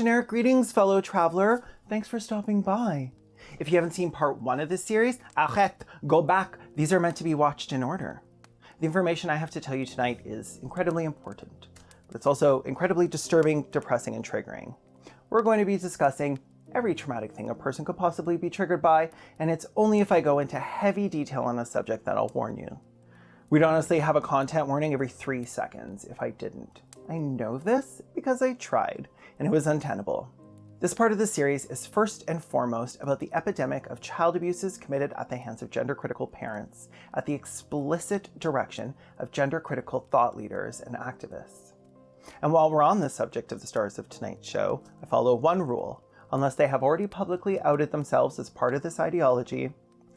Generic greetings, fellow traveler. Thanks for stopping by. If you haven't seen part 1 of this series, arrête, go back. These are meant to be watched in order. The information I have to tell you tonight is incredibly important, but it's also incredibly disturbing, depressing, and triggering. We're going to be discussing every traumatic thing a person could possibly be triggered by, and it's only if I go into heavy detail on a subject that I'll warn you. We'd honestly have a content warning every 3 seconds if I didn't. I know this because I tried, and it was untenable. This part of the series is first and foremost about the epidemic of child abuses committed at the hands of gender-critical parents, at the explicit direction of gender-critical thought leaders and activists. And while we're on the subject of the stars of tonight's show, I follow one rule. Unless they have already publicly outed themselves as part of this ideology,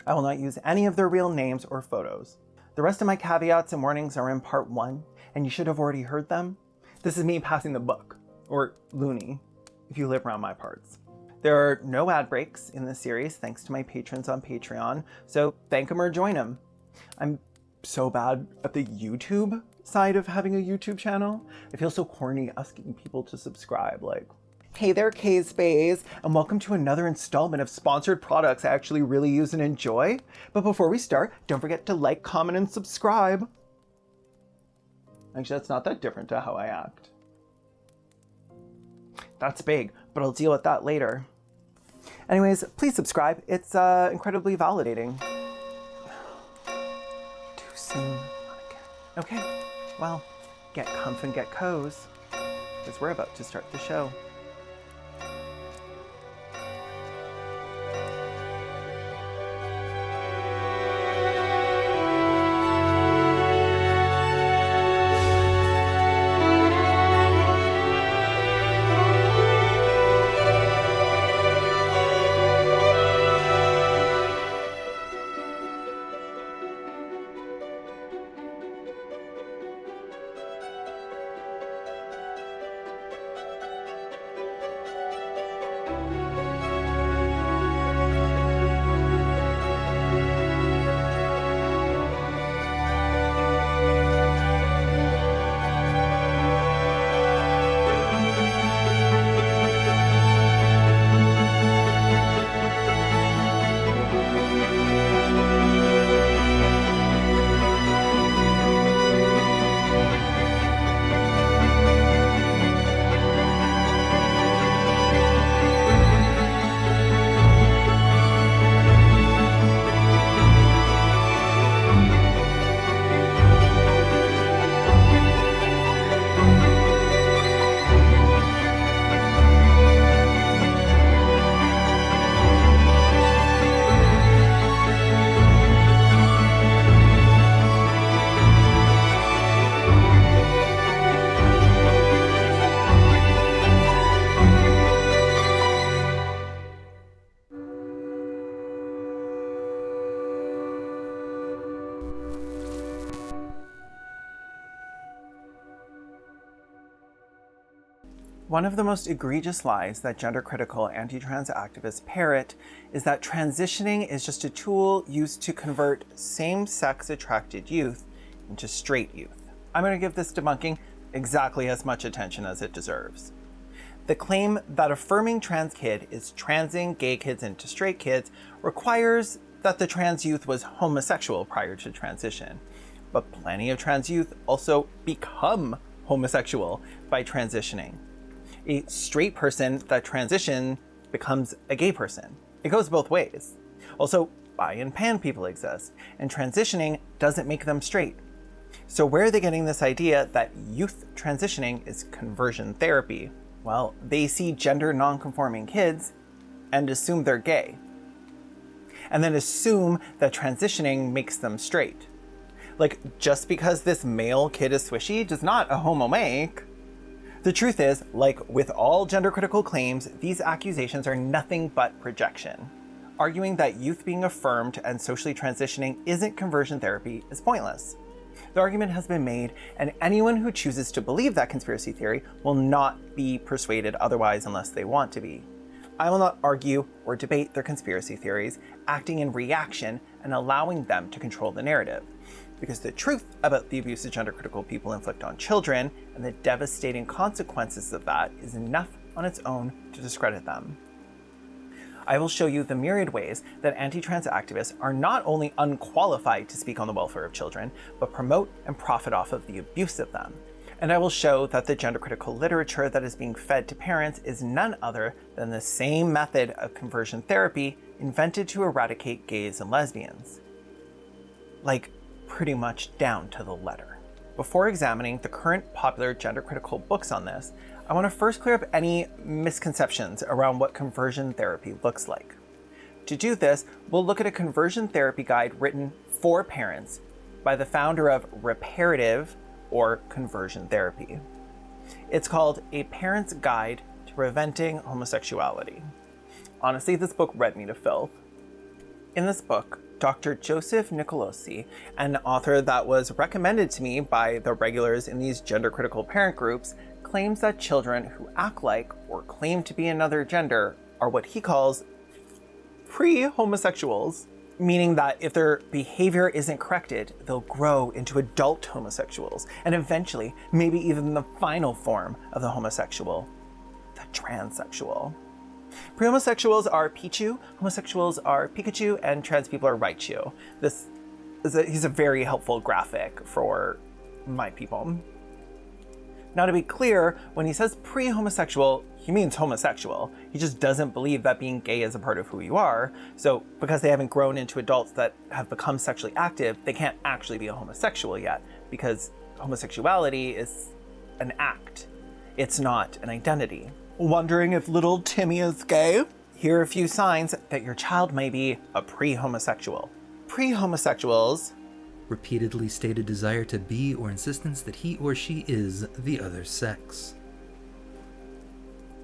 I will not use any of their real names or photos. The rest of my caveats and warnings are in part 1, and you should have already heard them. This is me passing the book, or loony, if you live around my parts. There are no ad breaks in this series thanks to my patrons on Patreon, so thank them or join them. I'm so bad at the YouTube side of having a YouTube channel. I feel so corny asking people to subscribe, like, hey there, K's Bays, and welcome to another installment of sponsored products I actually really use and enjoy. But before we start, don't forget to like, comment, and subscribe. Actually, that's not that different to how I act. That's big, but I'll deal with that later. Anyways, please subscribe. It's incredibly validating. Too soon. Okay, well, get comf and get cozy, because we're about to start the show. One of the most egregious lies that gender-critical anti-trans activists parrot is that transitioning is just a tool used to convert same-sex attracted youth into straight youth. I'm going to give this debunking exactly as much attention as it deserves. The claim that affirming trans kid is transing gay kids into straight kids requires that the trans youth was homosexual prior to transition. But plenty of trans youth also become homosexual by transitioning. A straight person that transitions becomes a gay person. It goes both ways. Also, bi and pan people exist, and transitioning doesn't make them straight. So where are they getting this idea that youth transitioning is conversion therapy? Well, they see gender non-conforming kids and assume they're gay. And then assume that transitioning makes them straight. Like, just because this male kid is swishy does not a homo make. The truth is, like with all gender-critical claims, these accusations are nothing but projection. Arguing that youth being affirmed and socially transitioning isn't conversion therapy is pointless. The argument has been made, and anyone who chooses to believe that conspiracy theory will not be persuaded otherwise unless they want to be. I will not argue or debate their conspiracy theories, acting in reaction and allowing them to control the narrative. Because the truth about the abuse that gender-critical people inflict on children and the devastating consequences of that is enough on its own to discredit them. I will show you the myriad ways that anti-trans activists are not only unqualified to speak on the welfare of children, but promote and profit off of the abuse of them. And I will show that the gender-critical literature that is being fed to parents is none other than the same method of conversion therapy invented to eradicate gays and lesbians. Like, pretty much down to the letter. Before examining the current popular gender-critical books on this, I want to first clear up any misconceptions around what conversion therapy looks like. To do this, we'll look at a conversion therapy guide written for parents by the founder of reparative or conversion therapy. It's called A Parent's Guide to Preventing Homosexuality. Honestly, this book read me to filth. In this book, Dr. Joseph Nicolosi, an author that was recommended to me by the regulars in these gender-critical parent groups, claims that children who act like or claim to be another gender are what he calls pre-homosexuals, meaning that if their behavior isn't corrected, they'll grow into adult homosexuals, and eventually, maybe even the final form of the homosexual, the transsexual. Pre-homosexuals are Pichu, homosexuals are Pikachu, and trans people are Raichu. He's a very helpful graphic for my people. Now, to be clear, when he says pre-homosexual, he means homosexual. He just doesn't believe that being gay is a part of who you are. So because they haven't grown into adults that have become sexually active, they can't actually be a homosexual yet, because homosexuality is an act. It's not an identity. Wondering if little Timmy is gay? Here are a few signs that your child may be a pre-homosexual. Pre-homosexuals: repeatedly stated desire to be or insistence that he or she is the other sex.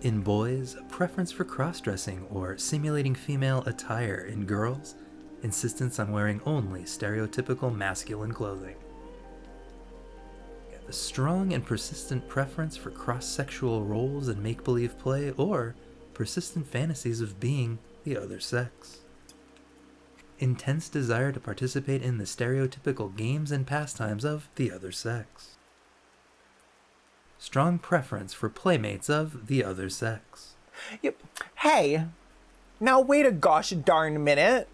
In boys, a preference for cross-dressing or simulating female attire. In girls, insistence on wearing only stereotypical masculine clothing. A strong and persistent preference for cross-sexual roles in make-believe play or persistent fantasies of being the other sex. Intense desire to participate in the stereotypical games and pastimes of the other sex. Strong preference for playmates of the other sex. Yep. Hey, now wait a gosh darn minute.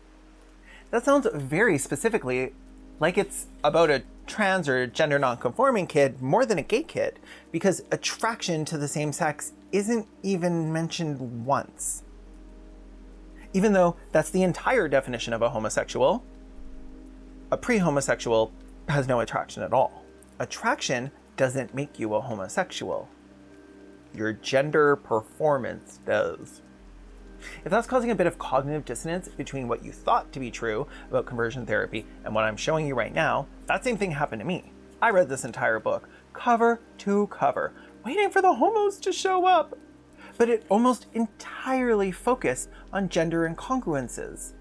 That sounds very specifically like it's about a trans or gender non-conforming kid more than a gay kid, because attraction to the same sex isn't even mentioned once. Even though that's the entire definition of a homosexual, a pre-homosexual has no attraction at all. Attraction doesn't make you a homosexual. Your gender performance does. If that's causing a bit of cognitive dissonance between what you thought to be true about conversion therapy and what I'm showing you right now, that same thing happened to me. I read this entire book, cover to cover, waiting for the homos to show up. But it almost entirely focused on gender incongruences.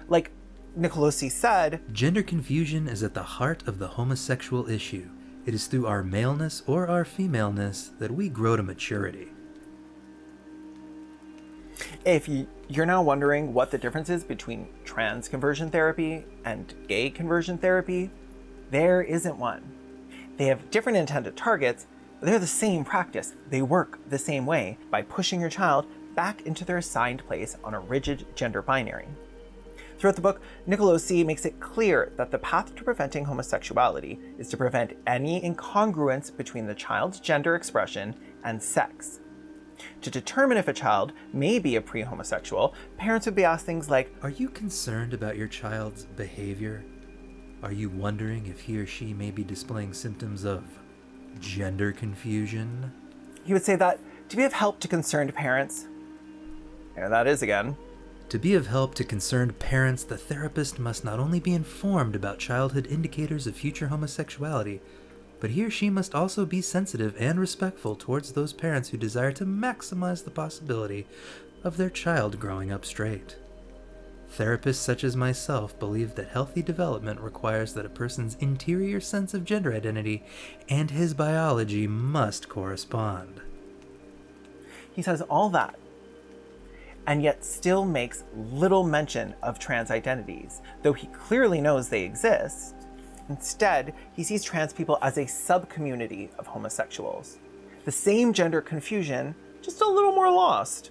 Like Nicolosi said, gender confusion is at the heart of the homosexual issue. It is through our maleness or our femaleness that we grow to maturity. If you're now wondering what the difference is between trans conversion therapy and gay conversion therapy, there isn't one. They have different intended targets, but they're the same practice. They work the same way by pushing your child back into their assigned place on a rigid gender binary. Throughout the book, Nicolosi makes it clear that the path to preventing homosexuality is to prevent any incongruence between the child's gender expression and sex. To determine if a child may be a pre-homosexual, parents would be asked things like, are you concerned about your child's behavior? Are you wondering if he or she may be displaying symptoms of gender confusion? He would say that to be of help to concerned parents, there that is again. To be of help to concerned parents, the therapist must not only be informed about childhood indicators of future homosexuality, but he or she must also be sensitive and respectful towards those parents who desire to maximize the possibility of their child growing up straight. Therapists such as myself believe that healthy development requires that a person's interior sense of gender identity and his biology must correspond. He says all that, and yet still makes little mention of trans identities, though he clearly knows they exist. Instead, he sees trans people as a sub-community of homosexuals. The same gender confusion just a little more lost.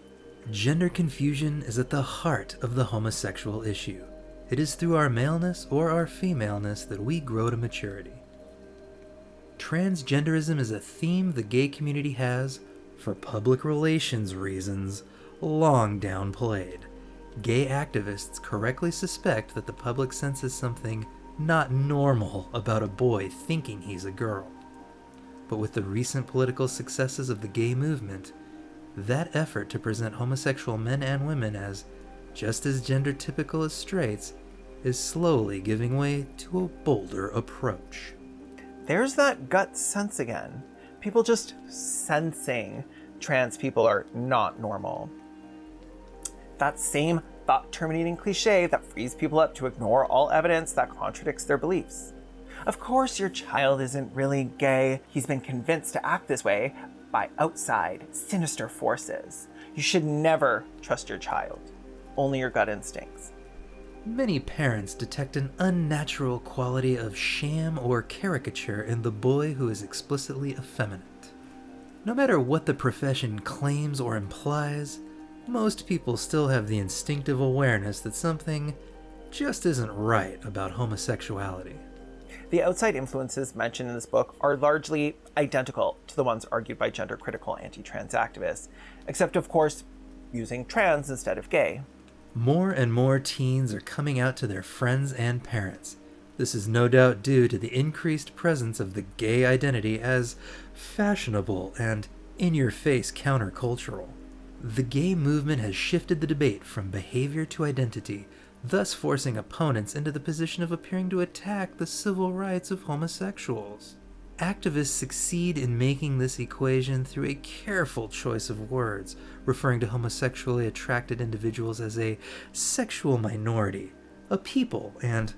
Gender confusion is at the heart of the homosexual issue. It is through our maleness or our femaleness that we grow to maturity. Transgenderism is a theme the gay community has, for public relations reasons, long downplayed. Gay activists correctly suspect that the public senses something not normal about a boy thinking he's a girl. But with the recent political successes of the gay movement, that effort to present homosexual men and women as just as gender typical as straights is slowly giving way to a bolder approach. There's that gut sense again. People just sensing trans people are not normal. That same thought-terminating cliche that frees people up to ignore all evidence that contradicts their beliefs. Of course your child isn't really gay. He's been convinced to act this way by outside, sinister forces. You should never trust your child. Only your gut instincts. Many parents detect an unnatural quality of sham or caricature in the boy who is explicitly effeminate. No matter what the profession claims or implies, most people still have the instinctive awareness that something just isn't right about homosexuality. The outside influences mentioned in this book are largely identical to the ones argued by gender-critical anti-trans activists, except of course using trans instead of gay. More and more teens are coming out to their friends and parents. This is no doubt due to the increased presence of the gay identity as fashionable and in-your-face countercultural. The gay movement has shifted the debate from behavior to identity, thus forcing opponents into the position of appearing to attack the civil rights of homosexuals. Activists succeed in making this equation through a careful choice of words, referring to homosexually attracted individuals as a sexual minority, a people, and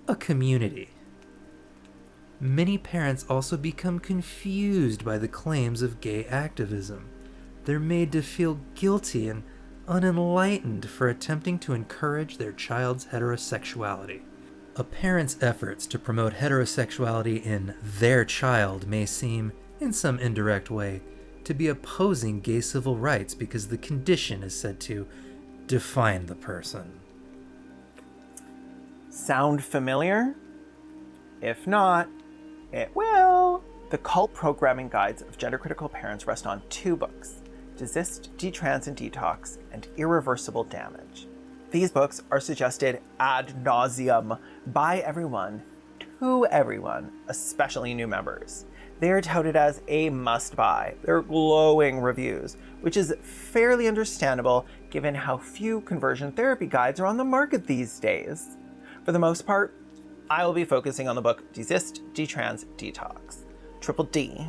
a community. Many parents also become confused by the claims of gay activism. They're made to feel guilty and unenlightened for attempting to encourage their child's heterosexuality. A parent's efforts to promote heterosexuality in their child may seem, in some indirect way, to be opposing gay civil rights because the condition is said to define the person. Sound familiar? If not, it will. The cult programming guides of gender-critical parents rest on 2 books, Desist, Detrans, and Detox, and Irreversible Damage. These books are suggested ad nauseum by everyone, to everyone, especially new members. They are touted as a must-buy. They're glowing reviews, which is fairly understandable given how few conversion therapy guides are on the market these days. For the most part, I will be focusing on the book Desist, Detrans, Detox, Triple D.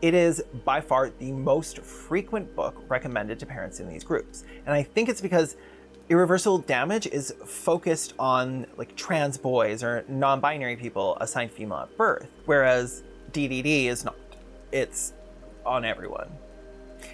It is by far the most frequent book recommended to parents in these groups. And I think it's because Irreversible Damage is focused on like trans boys or non-binary people assigned female at birth, whereas DDD is not. It's on everyone.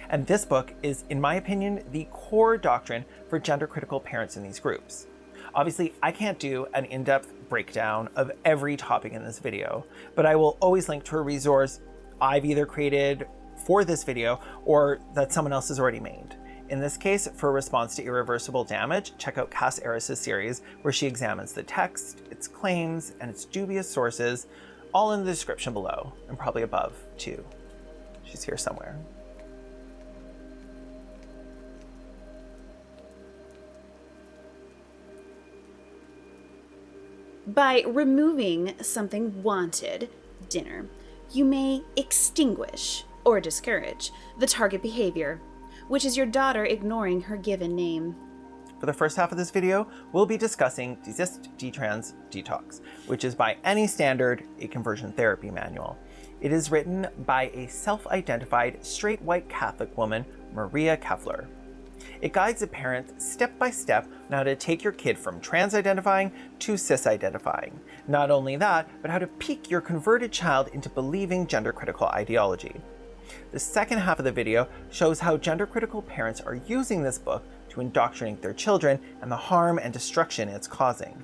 And this book is, in my opinion, the core doctrine for gender-critical parents in these groups. Obviously, I can't do an in-depth breakdown of every topic in this video, but I will always link to a resource I've either created for this video or that someone else has already made. In this case, for a response to Irreversible Damage, check out Cass Eris's series where she examines the text, its claims, and its dubious sources, all in the description below, and probably above too. She's here somewhere. By removing something wanted, dinner, you may extinguish or discourage the target behavior, which is your daughter ignoring her given name. For the first half of this video, we'll be discussing Desist, Detrans, Detox, which is by any standard a conversion therapy manual. It is written by a self-identified straight white Catholic woman, Maria Keffler. It guides a parent step by step on how to take your kid from trans-identifying to cis-identifying. Not only that, but how to peak your converted child into believing gender-critical ideology. The second half of the video shows how gender-critical parents are using this book to indoctrinate their children and the harm and destruction it's causing.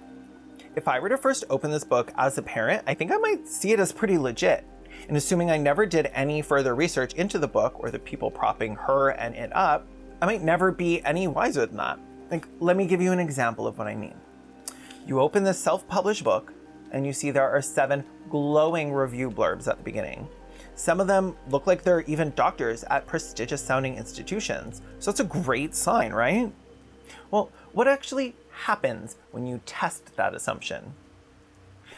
If I were to first open this book as a parent, I think I might see it as pretty legit. And assuming I never did any further research into the book or the people propping her and it up, I might never be any wiser than that. Like, let me give you an example of what I mean. You open this self-published book and you see there are 7 glowing review blurbs at the beginning. Some of them look like they're even doctors at prestigious sounding institutions. So it's a great sign, right? Well, what actually happens when you test that assumption?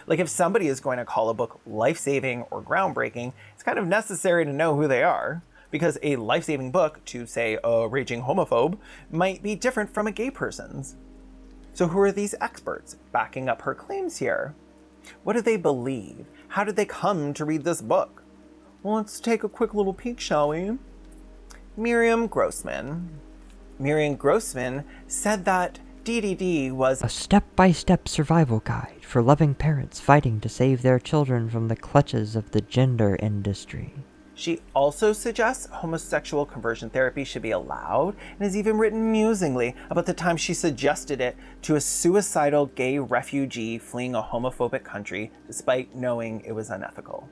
Like, if somebody is going to call a book life-saving or groundbreaking, it's kind of necessary to know who they are, because a life-saving book to, say, a raging homophobe might be different from a gay person's. So who are these experts backing up her claims here? What do they believe? How did they come to read this book? Well, let's take a quick little peek, shall we? Miriam Grossman. Miriam Grossman said that DDD was a step-by-step survival guide for loving parents fighting to save their children from the clutches of the gender industry. She also suggests homosexual conversion therapy should be allowed, and has even written musingly about the time she suggested it to a suicidal gay refugee fleeing a homophobic country despite knowing it was unethical.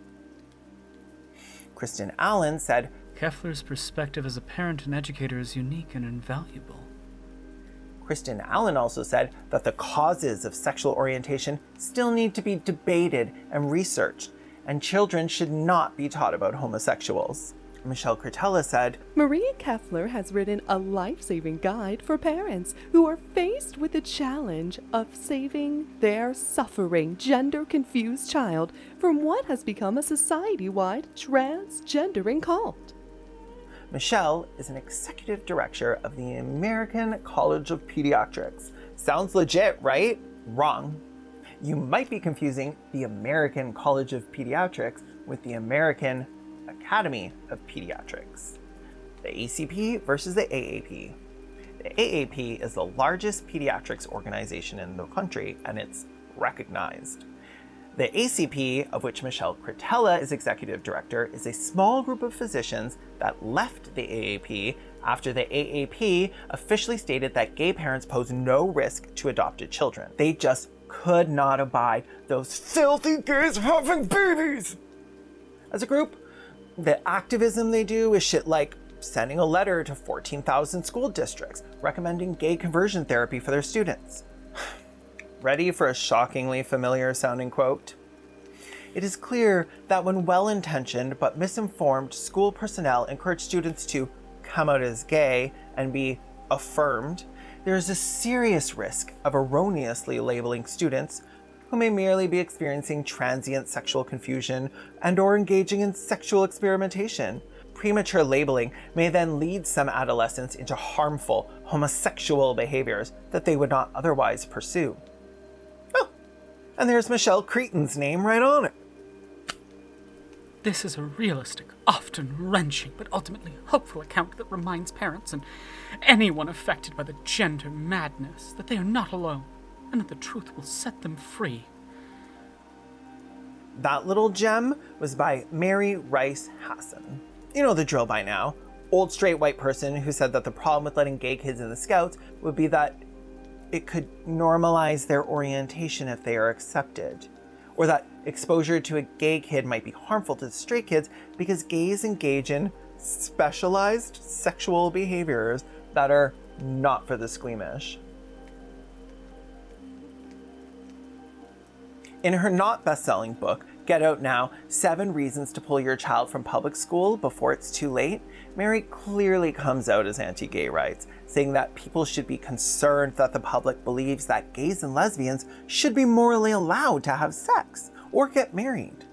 Kristen Allen said, Kefler's perspective as a parent and educator is unique and invaluable. Kristen Allen also said that the causes of sexual orientation still need to be debated and researched, and children should not be taught about homosexuals. Michelle Cretella said, Maria Kefler has written a life-saving guide for parents who are faced with the challenge of saving their suffering, gender-confused child from what has become a society-wide transgendering cult. Michelle is an executive director of the American College of Pediatrics. Sounds legit, right? Wrong. You might be confusing the American College of Pediatrics with the American Academy of Pediatrics. The ACP versus the AAP. The AAP is the largest pediatrics organization in the country, and it's recognized. The ACP, of which Michelle Cretella is executive director, is a small group of physicians that left the AAP after the AAP officially stated that gay parents pose no risk to adopted children. They just could not abide those filthy gays having babies. As a group, the activism they do is shit like sending a letter to 14,000 school districts recommending gay conversion therapy for their students. Ready for a shockingly familiar sounding quote? It is clear that when well-intentioned but misinformed school personnel encourage students to come out as gay and be affirmed, there is a serious risk of erroneously labeling students who may merely be experiencing transient sexual confusion and or engaging in sexual experimentation. Premature labeling may then lead some adolescents into harmful homosexual behaviors that they would not otherwise pursue. Oh, and there's Michelle Cretan's name right on it. This is a realistic, often wrenching, but ultimately hopeful account that reminds parents and anyone affected by the gender madness that they are not alone, and that the truth will set them free. That little gem was by Mary Rice Hassan. You know the drill by now. Old straight white person who said that the problem with letting gay kids in the Scouts would be that it could normalize their orientation if they are accepted. Or that exposure to a gay kid might be harmful to straight kids because gays engage in specialized sexual behaviors that are not for the squeamish. In her not best-selling book, Get Out Now, 7 Reasons to Pull Your Child from Public School Before It's Too Late, Mary clearly comes out as anti-gay rights, saying that people should be concerned that the public believes that gays and lesbians should be morally allowed to have sex or get married.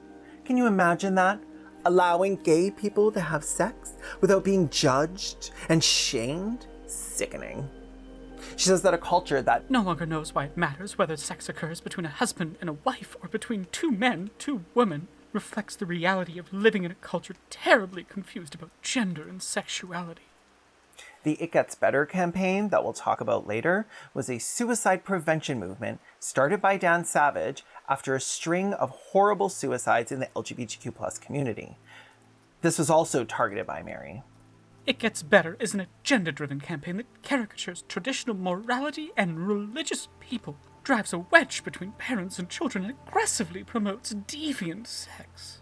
Can you imagine that? Allowing gay people to have sex without being judged and shamed? Sickening. She says that a culture that No longer knows why it matters whether sex occurs between a husband and a wife or between 2 men, 2 women, reflects the reality of living in a culture terribly confused about gender and sexuality. The It Gets Better campaign that we'll talk about later was a suicide prevention movement started by Dan Savage after a string of horrible suicides in the LGBTQ+ community. This was also targeted by Mary. It Gets Better is an agenda-driven campaign that caricatures traditional morality and religious people, drives a wedge between parents and children, and aggressively promotes deviant sex.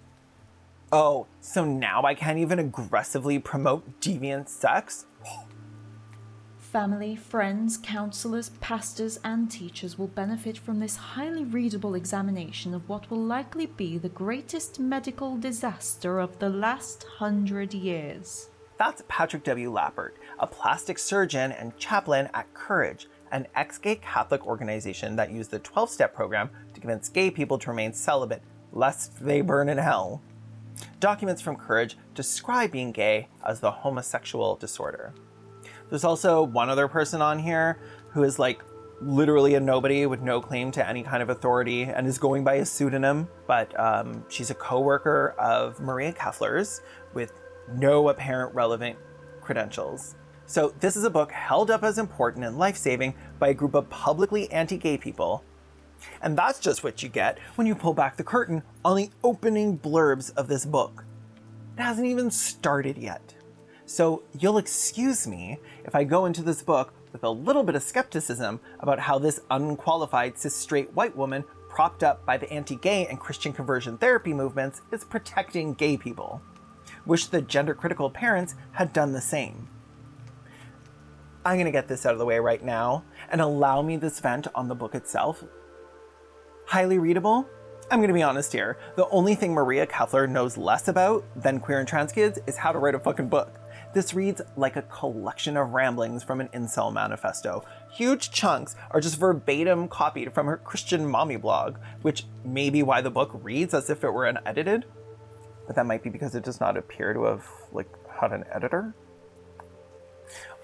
Oh, so now I can't even aggressively promote deviant sex? Family, friends, counselors, pastors, and teachers will benefit from this highly readable examination of what will likely be the greatest medical disaster of the last 100 years. That's Patrick W. Lappert, a plastic surgeon and chaplain at Courage, an ex-gay Catholic organization that used the 12-step program to convince gay people to remain celibate, lest they burn in hell. Documents from Courage describe being gay as the homosexual disorder. There's also one other person on here who is like literally a nobody with no claim to any kind of authority and is going by a pseudonym, but she's a co-worker of Maria Keffler's with no apparent relevant credentials. So this is a book held up as important and life-saving by a group of publicly anti-gay people. And that's just what you get when you pull back the curtain on the opening blurbs of this book. It hasn't even started yet. So you'll excuse me if I go into this book with a little bit of skepticism about how this unqualified cis-straight white woman propped up by the anti-gay and Christian conversion therapy movements is protecting gay people. Wish the gender-critical parents had done the same. I'm gonna get this out of the way right now and allow me this vent on the book itself. Highly readable? I'm gonna be honest here. The only thing Maria Keffler knows less about than queer and trans kids is how to write a fucking book. This reads like a collection of ramblings from an incel manifesto. Huge chunks are just verbatim copied from her Christian mommy blog, which may be why the book reads as if it were unedited. But that might be because it does not appear to have had an editor.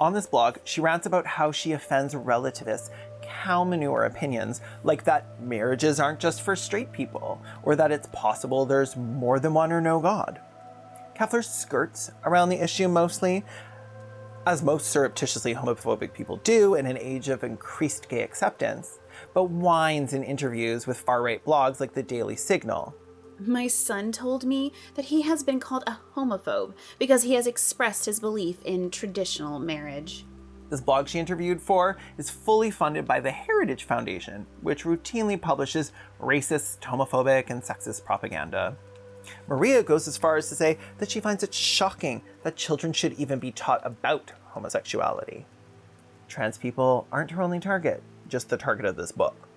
On this blog, she rants about how she offends relativist, cow manure opinions, like that marriages aren't just for straight people, or that it's possible there's more than one or no God. Keffler skirts around the issue mostly, as most surreptitiously homophobic people do in an age of increased gay acceptance, but whines in interviews with far-right blogs like the Daily Signal. My son told me that he has been called a homophobe because he has expressed his belief in traditional marriage. This blog she interviewed for is fully funded by the Heritage Foundation, which routinely publishes racist, homophobic, and sexist propaganda. Maria goes as far as to say that she finds it shocking that children should even be taught about homosexuality. Trans people aren't her only target, just the target of this book.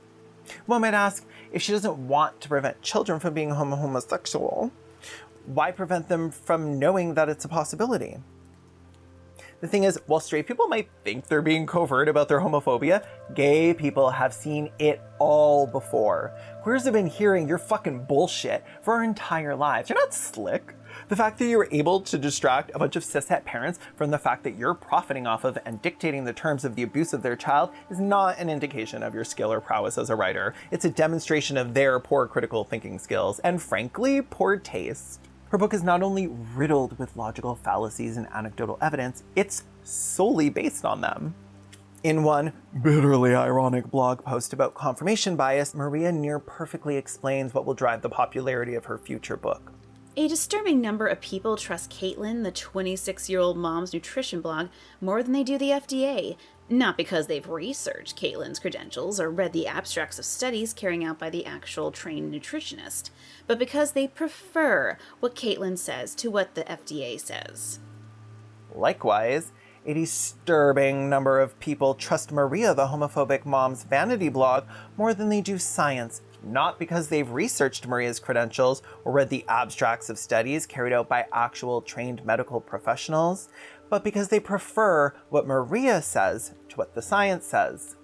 One might ask, if she doesn't want to prevent children from being homosexual, why prevent them from knowing that it's a possibility? The thing is, while straight people might think they're being covert about their homophobia, gay people have seen it all before. Queers have been hearing your fucking bullshit for our entire lives. You're not slick. The fact that you were able to distract a bunch of cishet parents from the fact that you're profiting off of and dictating the terms of the abuse of their child is not an indication of your skill or prowess as a writer. It's a demonstration of their poor critical thinking skills and, frankly, poor taste. Her book is not only riddled with logical fallacies and anecdotal evidence, it's solely based on them. In one bitterly ironic blog post about confirmation bias, Maria near perfectly explains what will drive the popularity of her future book. A disturbing number of people trust Caelan, the 26-year-old mom's nutrition blog, more than they do the FDA. Not because they've researched Caelan's credentials or read the abstracts of studies carried out by the actual trained nutritionist, but because they prefer what Caelan says to what the FDA says. Likewise, a disturbing number of people trust Maria, the homophobic mom's vanity blog, more than they do science, not because they've researched Maria's credentials or read the abstracts of studies carried out by actual trained medical professionals, but because they prefer what Maria says to what the science says.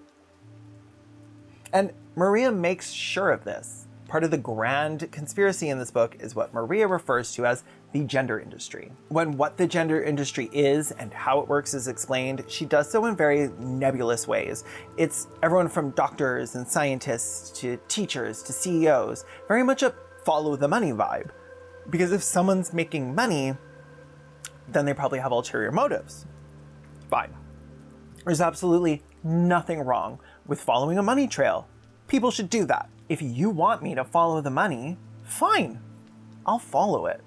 And Maria makes sure of this. Part of the grand conspiracy in this book is what Maria refers to as the gender industry. When what the gender industry is and how it works is explained, she does so in very nebulous ways. It's everyone from doctors and scientists to teachers to CEOs, very much a follow the money vibe. Because if someone's making money, then they probably have ulterior motives. Fine. There's absolutely nothing wrong with following a money trail. People should do that. If you want me to follow the money, fine, I'll follow it.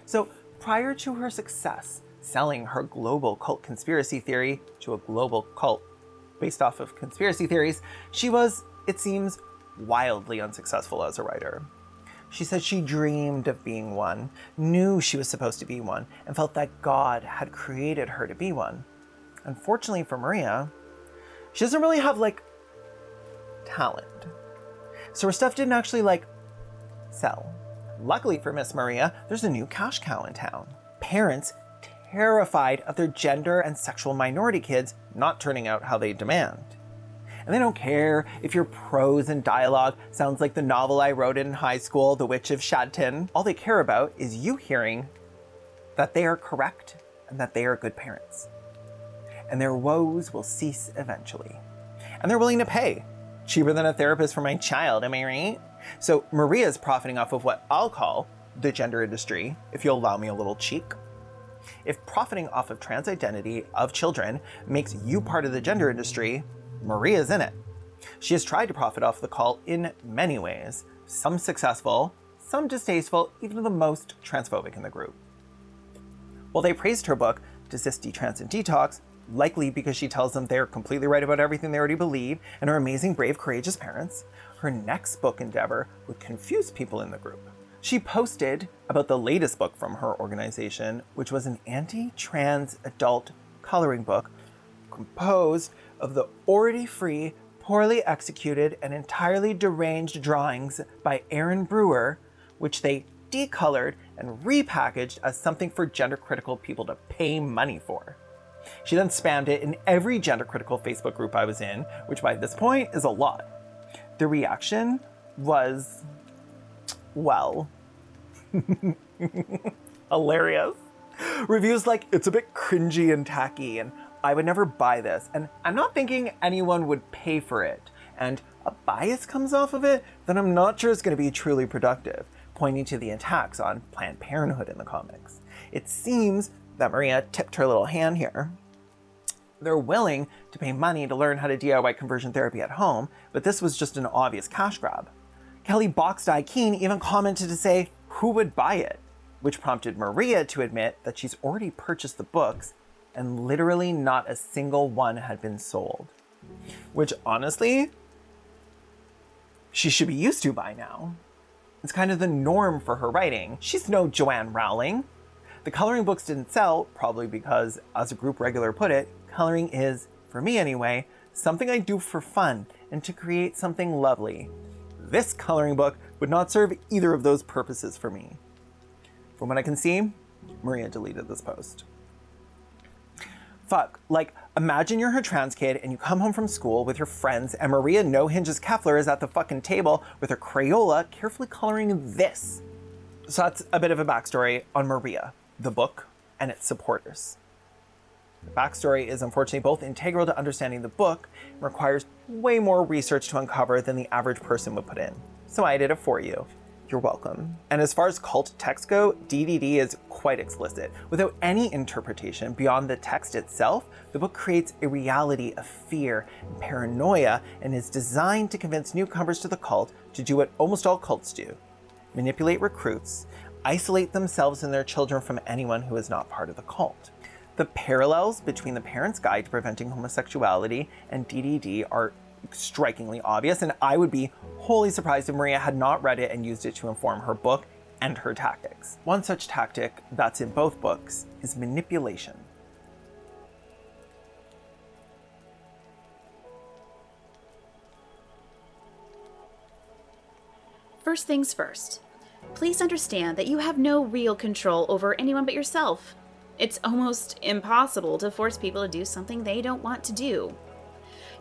So prior to her success selling her global cult conspiracy theory to a global cult based off of conspiracy theories, she was, it seems, wildly unsuccessful as a writer. She said she dreamed of being one, knew she was supposed to be one, and felt that God had created her to be one. Unfortunately for Maria, she doesn't really have, talent. So her stuff didn't actually, sell. Luckily for Miss Maria, there's a new cash cow in town. Parents terrified of their gender and sexual minority kids not turning out how they demand. And they don't care if your prose and dialogue sounds like the novel I wrote in high school, The Witch of Shadton. All they care about is you hearing that they are correct and that they are good parents. And their woes will cease eventually. And they're willing to pay. Cheaper than a therapist for my child, am I right? So Maria's profiting off of what I'll call the gender industry, if you'll allow me a little cheek. If profiting off of trans identity of children makes you part of the gender industry, Maria's in it. She has tried to profit off the cult in many ways, some successful, some distasteful, even the most transphobic in the group. While they praised her book, Desist, Detrans, and Detox, likely because she tells them they're completely right about everything they already believe and are amazing, brave, courageous parents, her next book endeavor would confuse people in the group. She posted about the latest book from her organization, which was an anti-trans adult coloring book composed of the already free, poorly executed, and entirely deranged drawings by Aaron Brewer, which they decolored and repackaged as something for gender-critical people to pay money for. She then spammed it in every gender-critical Facebook group I was in, which by this point is a lot. The reaction was, well, hilarious. Reviews like, it's a bit cringy and tacky, and I would never buy this, and I'm not thinking anyone would pay for it, and a bias comes off of it, then I'm not sure it's going to be truly productive, pointing to the attacks on Planned Parenthood in the comics. It seems that Maria tipped her little hand here. They're willing to pay money to learn how to DIY conversion therapy at home, but this was just an obvious cash grab. Kelly Boxdye Keen even commented to say who would buy it, which prompted Maria to admit that she's already purchased the books and literally not a single one had been sold. Which honestly, she should be used to by now. It's kind of the norm for her writing. She's no Joanne Rowling. The coloring books didn't sell, probably because, as a group regular put it, coloring is, for me anyway, something I do for fun and to create something lovely. This coloring book would not serve either of those purposes for me. From what I can see, Maria deleted this post. Fuck, imagine you're her trans kid and you come home from school with your friends and Maria No Hinges Keffler is at the fucking table with her Crayola carefully coloring this. So that's a bit of a backstory on Maria, the book, and its supporters. The backstory is unfortunately both integral to understanding the book and requires way more research to uncover than the average person would put in. So I did it for you. You're welcome. And as far as cult texts go, DDD is quite explicit. Without any interpretation beyond the text itself, the book creates a reality of fear and paranoia and is designed to convince newcomers to the cult to do what almost all cults do: manipulate recruits, isolate themselves and their children from anyone who is not part of the cult. The parallels between the Parents' Guide to Preventing Homosexuality and DDD are strikingly obvious, and I would be wholly surprised if Maria had not read it and used it to inform her book and her tactics. One such tactic that's in both books is manipulation. First things first, please understand that you have no real control over anyone but yourself. It's almost impossible to force people to do something they don't want to do.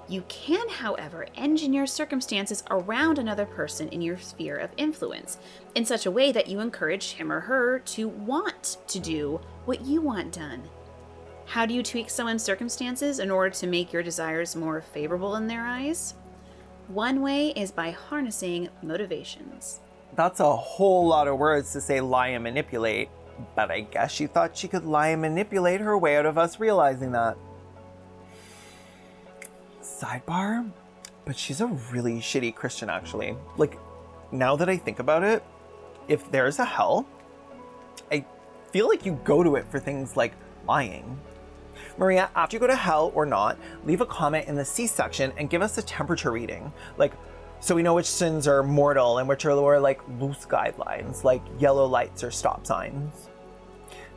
You can, however, engineer circumstances around another person in your sphere of influence in such a way that you encourage him or her to want to do what you want done. How do you tweak someone's circumstances in order to make your desires more favorable in their eyes? One way is by harnessing motivations. That's a whole lot of words to say lie and manipulate, but I guess she thought she could lie and manipulate her way out of us realizing that. Sidebar, but she's a really shitty Christian actually. Now that I think about it, if there's a hell, I feel like you go to it for things like lying. Maria, after you go to hell or not, leave a comment in the C section and give us a temperature reading. So we know which sins are mortal and which are more like loose guidelines, like yellow lights or stop signs.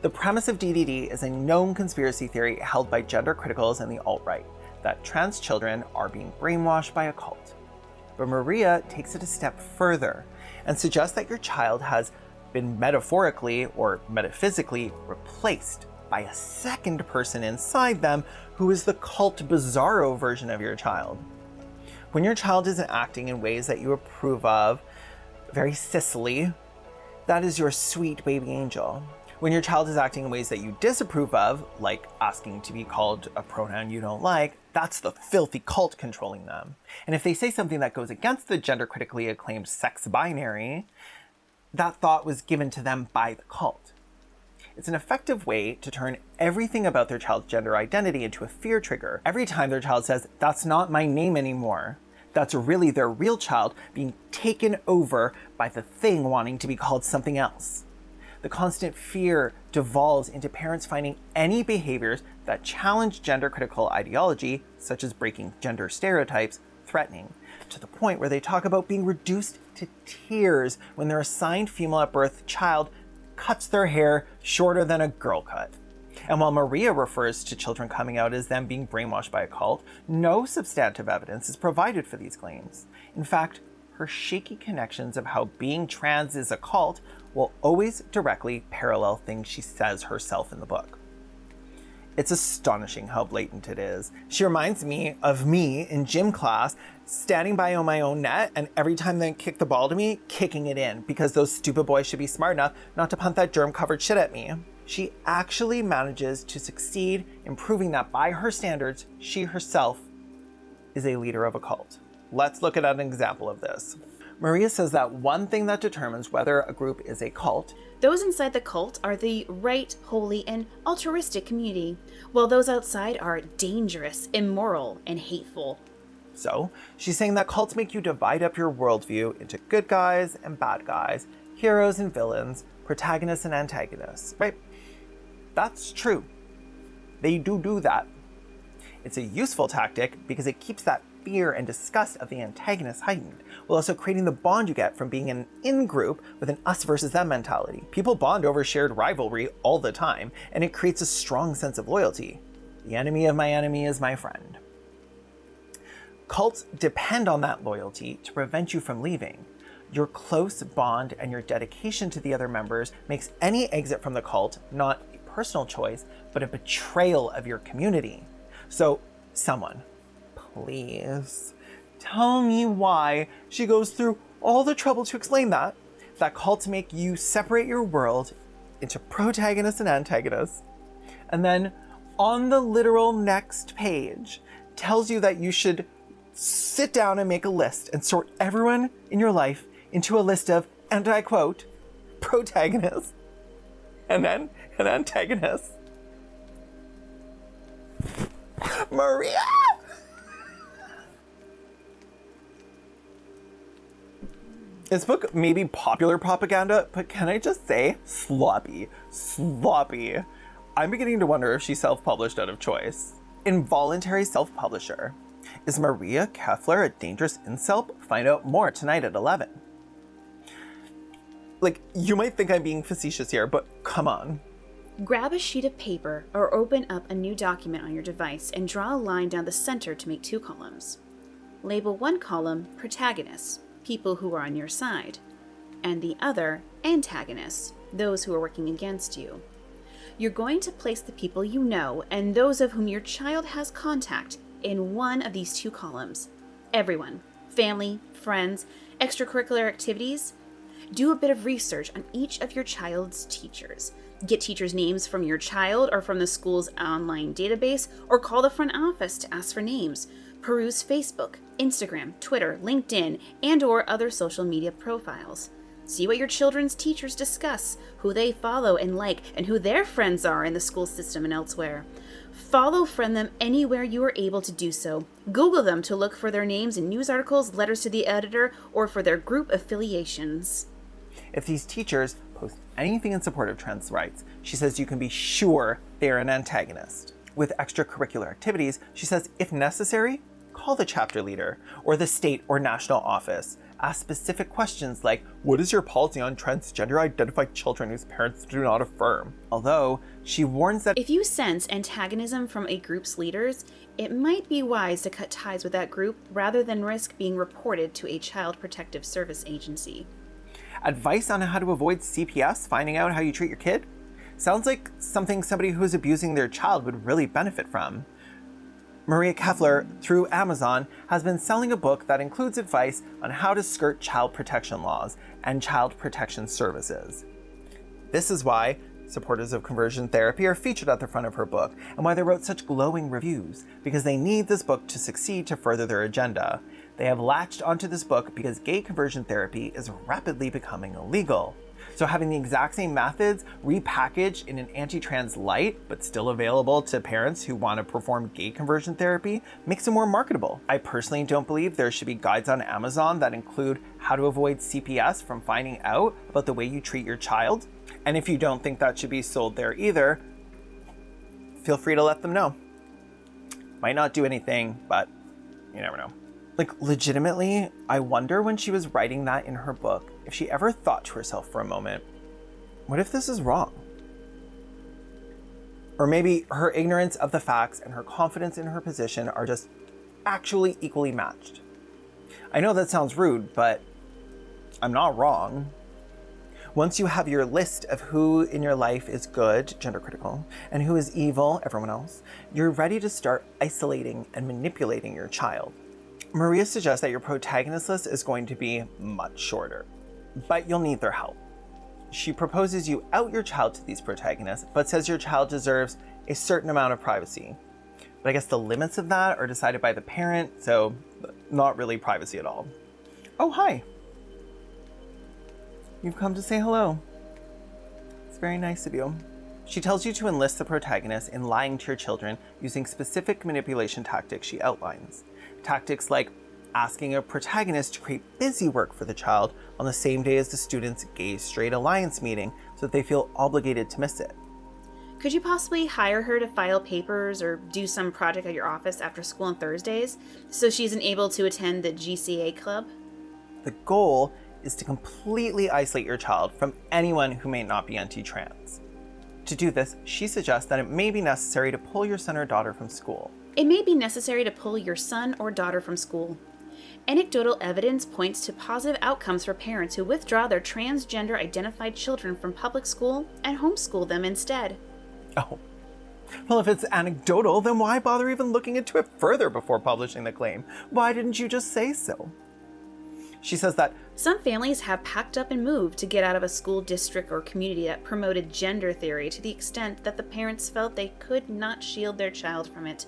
The premise of DDD is a known conspiracy theory held by gender criticals and the alt-right, that trans children are being brainwashed by a cult. But Maria takes it a step further and suggests that your child has been metaphorically or metaphysically replaced by a second person inside them who is the cult bizarro version of your child. When your child isn't acting in ways that you approve of, very Sicily, that is your sweet baby angel. When your child is acting in ways that you disapprove of, like asking to be called a pronoun you don't like, that's the filthy cult controlling them. And if they say something that goes against the gender critically acclaimed sex binary, that thought was given to them by the cult. It's an effective way to turn everything about their child's gender identity into a fear trigger. Every time their child says, "That's not my name anymore," that's really their real child being taken over by the thing wanting to be called something else. The constant fear devolves into parents finding any behaviors that challenge gender critical ideology, such as breaking gender stereotypes, threatening, to the point where they talk about being reduced to tears when their assigned female at birth child cuts their hair shorter than a girl cut. And while Maria refers to children coming out as them being brainwashed by a cult, no substantive evidence is provided for these claims. In fact, her shaky connections of how being trans is a cult will always directly parallel things she says herself in the book. It's astonishing how blatant it is. She reminds me of me in gym class, standing by on my own net, and every time they kick the ball to me, kicking it in, because those stupid boys should be smart enough not to punt that germ-covered shit at me. She actually manages to succeed in proving that by her standards, she herself is a leader of a cult. Let's look at an example of this. Maria says that one thing that determines whether a group is a cult, Those inside the cult are the right, holy, and altruistic community, while those outside are dangerous, immoral, and hateful. So she's saying that cults make you divide up your worldview into good guys and bad guys, heroes and villains, protagonists and antagonists, right? That's true. They do that. It's a useful tactic because it keeps that fear and disgust of the antagonist heightened, while also creating the bond you get from being an in-group with an us versus them mentality. People bond over shared rivalry all the time, and it creates a strong sense of loyalty. The enemy of my enemy is my friend. Cults depend on that loyalty to prevent you from leaving. Your close bond and your dedication to the other members makes any exit from the cult not a personal choice, but a betrayal of your community. So, someone, please tell me why she goes through all the trouble to explain that cults make you separate your world into protagonists and antagonists, and then on the literal next page tells you that you should sit down and make a list and sort everyone in your life into a list of, and I quote, protagonists and then an antagonist. Maria! This book may be popular propaganda, but can I just say sloppy. I'm beginning to wonder if she self-published out of choice. Involuntary self-publisher. Is Maria Keffler a dangerous incel? Find out more tonight at 11. Like, you might think I'm being facetious here, but come on. Grab a sheet of paper or open up a new document on your device and draw a line down the center to make 2 columns. Label one column protagonists, people who are on your side, and the other antagonists, those who are working against you. You're going to place the people you know and those of whom your child has contact in one of these 2 columns. Everyone, family, friends, extracurricular activities. Do a bit of research on each of your child's teachers. Get teachers' names from your child or from the school's online database, or call the front office to ask for names. Peruse Facebook, Instagram, Twitter, LinkedIn, and or other social media profiles. See what your children's teachers discuss, who they follow and like, and who their friends are in the school system and elsewhere. Follow from them anywhere you are able to do so. Google them to look for their names in news articles, letters to the editor, or for their group affiliations. If these teachers post anything in support of trans rights, she says you can be sure they're an antagonist. With extracurricular activities, she says if necessary, call the chapter leader or the state or national office. Ask specific questions like, what is your policy on transgender identified children whose parents do not affirm? Although, she warns that if you sense antagonism from a group's leaders, it might be wise to cut ties with that group rather than risk being reported to a child protective service agency. advice on how to avoid CPS, finding out how you treat your kid? Sounds like something somebody who is abusing their child would really benefit from. Maria Keffler, through Amazon, has been selling a book that includes advice on how to skirt child protection laws and child protection services. This is why supporters of conversion therapy are featured at the front of her book, and why they wrote such glowing reviews, because they need this book to succeed to further their agenda. They have latched onto this book because gay conversion therapy is rapidly becoming illegal. So having the exact same methods repackaged in an anti-trans light, but still available to parents who want to perform gay conversion therapy, makes it more marketable. I personally don't believe there should be guides on Amazon that include how to avoid CPS from finding out about the way you treat your child. And if you don't think that should be sold there either, feel free to let them know. Might not do anything, but you never know. Like, legitimately, I wonder when she was writing that in her book, if she ever thought to herself for a moment, what if this is wrong? Or maybe her ignorance of the facts and her confidence in her position are just actually equally matched. I know that sounds rude, but I'm not wrong. Once you have your list of who in your life is good, gender critical, and who is evil, everyone else, you're ready to start isolating and manipulating your child. Maria suggests that your protagonist list is going to be much shorter, but you'll need their help. She proposes you out your child to these protagonists, but says your child deserves a certain amount of privacy. But I guess the limits of that are decided by the parent, so not really privacy at all. Oh, hi. You've come to say hello. It's very nice of you. She tells you to enlist the protagonist in lying to your children using specific manipulation tactics she outlines. Tactics like asking a protagonist to create busy work for the child on the same day as the student's gay-straight alliance meeting so that they feel obligated to miss it. Could you possibly hire her to file papers or do some project at your office after school on Thursdays so she isn't able to attend the GCA club? The goal is to completely isolate your child from anyone who may not be anti-trans. To do this, she suggests that it may be necessary to pull your son or daughter from school. It may be necessary to pull your son or daughter from school. Anecdotal evidence points to positive outcomes for parents who withdraw their transgender identified children from public school and homeschool them instead. Oh. Well, if it's anecdotal, then why bother even looking into it further before publishing the claim? Why didn't you just say so? She says that some families have packed up and moved to get out of a school district or community that promoted gender theory to the extent that the parents felt they could not shield their child from it.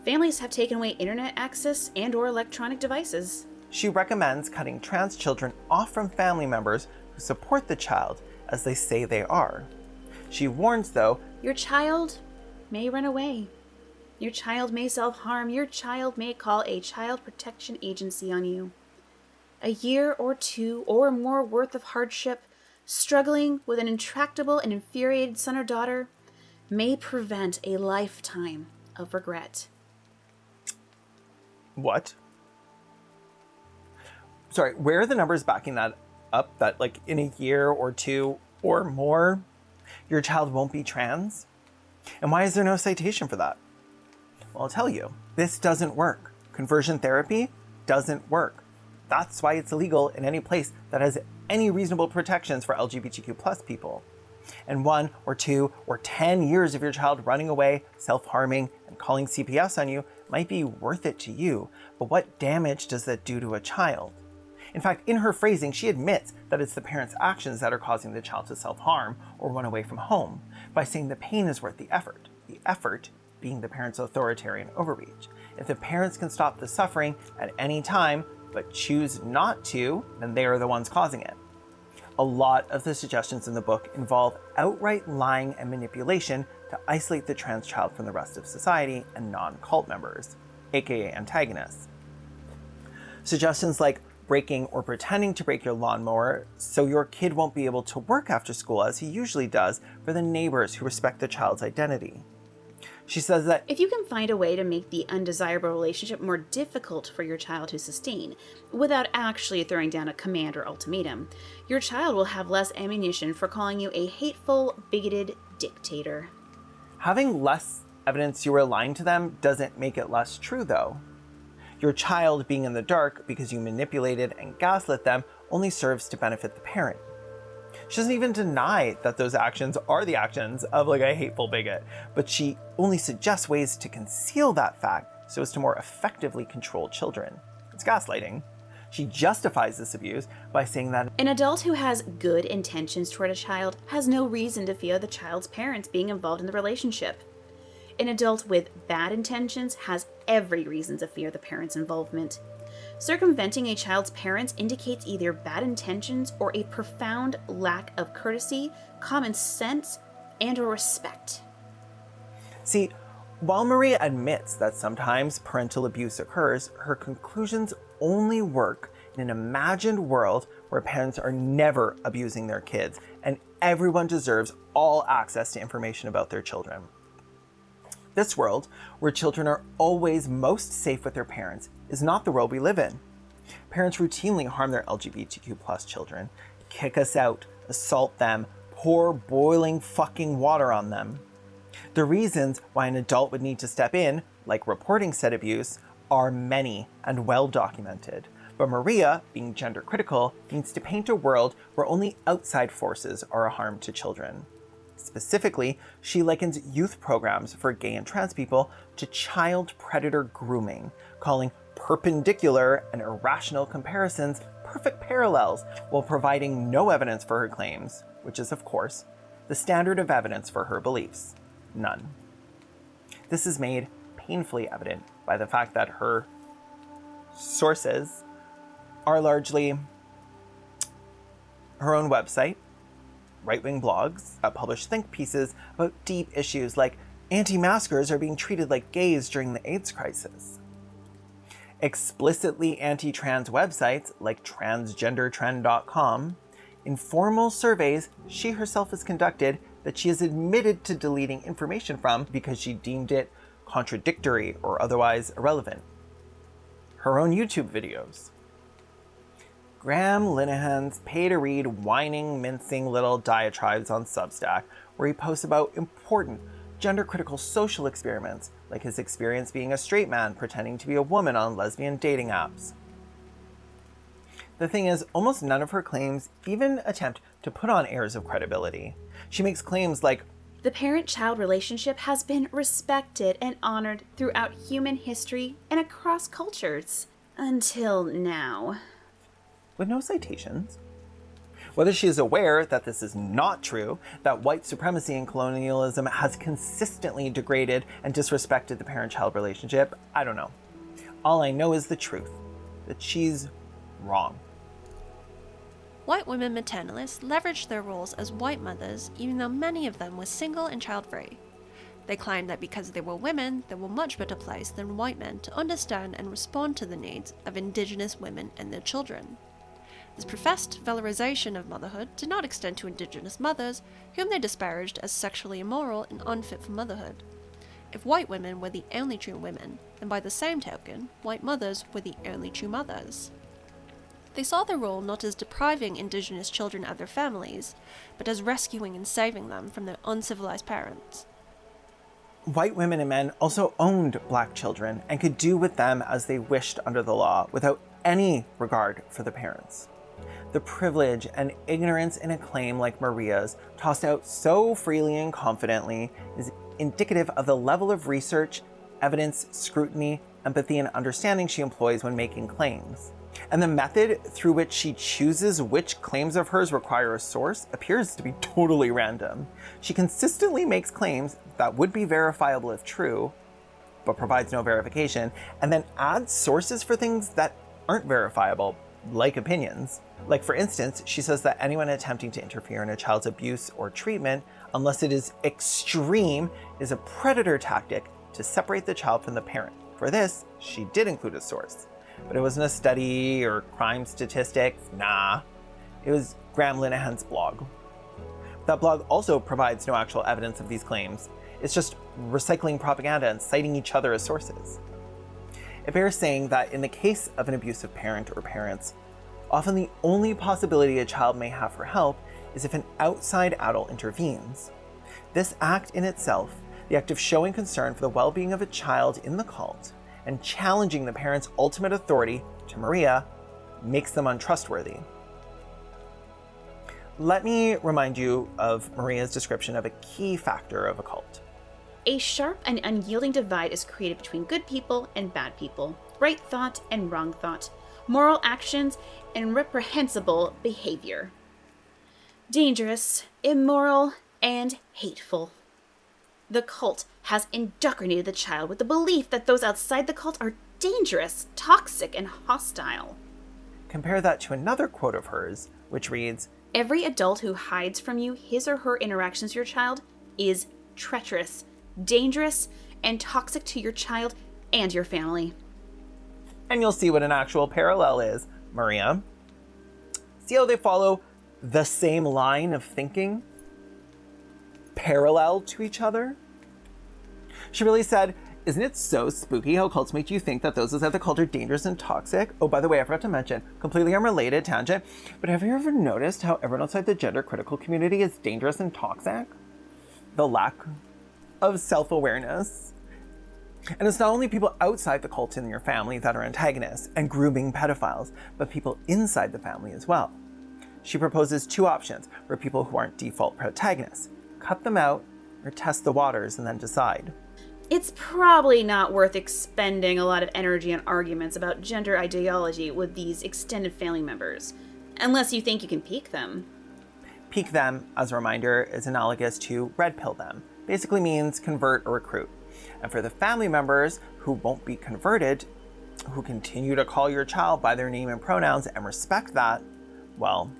Families have taken away internet access and/or electronic devices. She recommends cutting trans children off from family members who support the child as they say they are. She warns, though, your child may run away. Your child may self-harm. Your child may call a child protection agency on you. A year or two or more worth of hardship, struggling with an intractable and infuriated son or daughter, may prevent a lifetime of regret. What? Sorry, where are the numbers backing that up? That like in a year or two or more, your child won't be trans? And why is there no citation for that? Well, I'll tell you, this doesn't work. Conversion therapy doesn't work. That's why it's illegal in any place that has any reasonable protections for LGBTQ+ people. And 1 or 2 or 10 years of your child running away, self-harming, and calling CPS on you might be worth it to you, but what damage does that do to a child? In fact, in her phrasing, she admits that it's the parent's actions that are causing the child to self-harm or run away from home, by saying the pain is worth the effort being the parent's authoritarian overreach. If the parents can stop the suffering at any time, but choose not to, then they are the ones causing it. A lot of the suggestions in the book involve outright lying and manipulation to isolate the trans child from the rest of society and non-cult members, aka antagonists. Suggestions like breaking or pretending to break your lawnmower so your kid won't be able to work after school as he usually does for the neighbors who respect the child's identity. She says that if you can find a way to make the undesirable relationship more difficult for your child to sustain, without actually throwing down a command or ultimatum, your child will have less ammunition for calling you a hateful, bigoted dictator. having less evidence you were lying to them doesn't make it less true, though. Your child being in the dark because you manipulated and gaslit them only serves to benefit the parent. She doesn't even deny that those actions are the actions of a hateful bigot, but she only suggests ways to conceal that fact so as to more effectively control children. It's gaslighting. She justifies this abuse by saying that an adult who has good intentions toward a child has no reason to fear the child's parents being involved in the relationship. An adult with bad intentions has every reason to fear the parents' involvement. Circumventing a child's parents indicates either bad intentions or a profound lack of courtesy, common sense, and/or respect. See, while Maria admits that sometimes parental abuse occurs, her conclusions only work in an imagined world where parents are never abusing their kids and everyone deserves all access to information about their children. This world, where children are always most safe with their parents, is not the world we live in. Parents routinely harm their LGBTQ+ children, kick us out, assault them, pour boiling fucking water on them. The reasons why an adult would need to step in, like reporting said abuse, are many and well documented. But Maria, being gender critical, needs to paint a world where only outside forces are a harm to children. Specifically, she likens youth programs for gay and trans people to child predator grooming, calling perpendicular and irrational comparisons perfect parallels, while providing no evidence for her claims, which is, of course, the standard of evidence for her beliefs. None. This is made painfully evident by the fact that her sources are largely her own website, right-wing blogs that publish think pieces about deep issues like anti-maskers are being treated like gays during the AIDS crisis. Explicitly anti-trans websites like transgendertrend.com, informal surveys she herself has conducted that she has admitted to deleting information from because she deemed it contradictory or otherwise irrelevant. Her own YouTube videos. Graham Linehan's pay-to-read, whining, mincing little diatribes on Substack, where he posts about important, gender-critical social experiments, like his experience being a straight man pretending to be a woman on lesbian dating apps. The thing is, almost none of her claims even attempt to put on airs of credibility. She makes claims like, the parent-child relationship has been respected and honored throughout human history and across cultures. Until now. with no citations. Whether she is aware that this is not true, that white supremacy and colonialism has consistently degraded and disrespected the parent-child relationship, I don't know. All I know is the truth, that she's wrong. White women maternalists leveraged their roles as white mothers, even though many of them were single and child-free. They claimed that because they were women, they were much better placed than white men to understand and respond to the needs of Indigenous women and their children. This professed valorization of motherhood did not extend to Indigenous mothers, whom they disparaged as sexually immoral and unfit for motherhood. If white women were the only true women, then by the same token, white mothers were the only true mothers. They saw their role not as depriving Indigenous children of their families, but as rescuing and saving them from their uncivilized parents. White women and men also owned black children and could do with them as they wished under the law without any regard for the parents. The privilege and ignorance in a claim like Maria's, tossed out so freely and confidently, is indicative of the level of research, evidence, scrutiny, empathy, and understanding she employs when making claims. And the method through which she chooses which claims of hers require a source appears to be totally random. She consistently makes claims that would be verifiable if true, but provides no verification, and then adds sources for things that aren't verifiable, like opinions. Like, for instance, she says that anyone attempting to interfere in a child's abuse or treatment, unless it is extreme, is a predator tactic to separate the child from the parent. For this, she did include a source. But it wasn't a study or crime statistics, nah. It was Graham Linehan's blog. That blog also provides no actual evidence of these claims. It's just recycling propaganda and citing each other as sources. It bears saying that in the case of an abusive parent or parents, often the only possibility a child may have for help is if an outside adult intervenes. This act in itself, the act of showing concern for the well-being of a child in the cult and challenging the parent's ultimate authority, to Maria, makes them untrustworthy. Let me remind you of Maria's description of a key factor of a cult. A sharp and unyielding divide is created between good people and bad people, right thought and wrong thought, moral actions and reprehensible behavior. Dangerous, immoral, and hateful. The cult has indoctrinated the child with the belief that those outside the cult are dangerous, toxic, and hostile. Compare that to another quote of hers, which reads, Every adult who hides from you his or her interactions with your child is treacherous, dangerous, and toxic to your child and your family. And you'll see what an actual parallel is, Maria. See how they follow the same line of thinking? Parallel to each other? She really said, isn't it so spooky how cults make you think that those outside the cult are dangerous and toxic? Oh, by the way, I forgot to mention, completely unrelated tangent, but have you ever noticed how everyone outside the gender critical community is dangerous and toxic? The lack of self-awareness. And it's not only people outside the cult in your family that are antagonists and grooming pedophiles, but people inside the family as well. She proposes two options for people who aren't default protagonists. Cut them out or test the waters and then decide. It's probably not worth expending a lot of energy on arguments about gender ideology with these extended family members, unless you think you can peak them. Peak them, as a reminder, is analogous to red pill them. Basically means convert or recruit. And for the family members who won't be converted, who continue to call your child by their name and pronouns and respect that, well,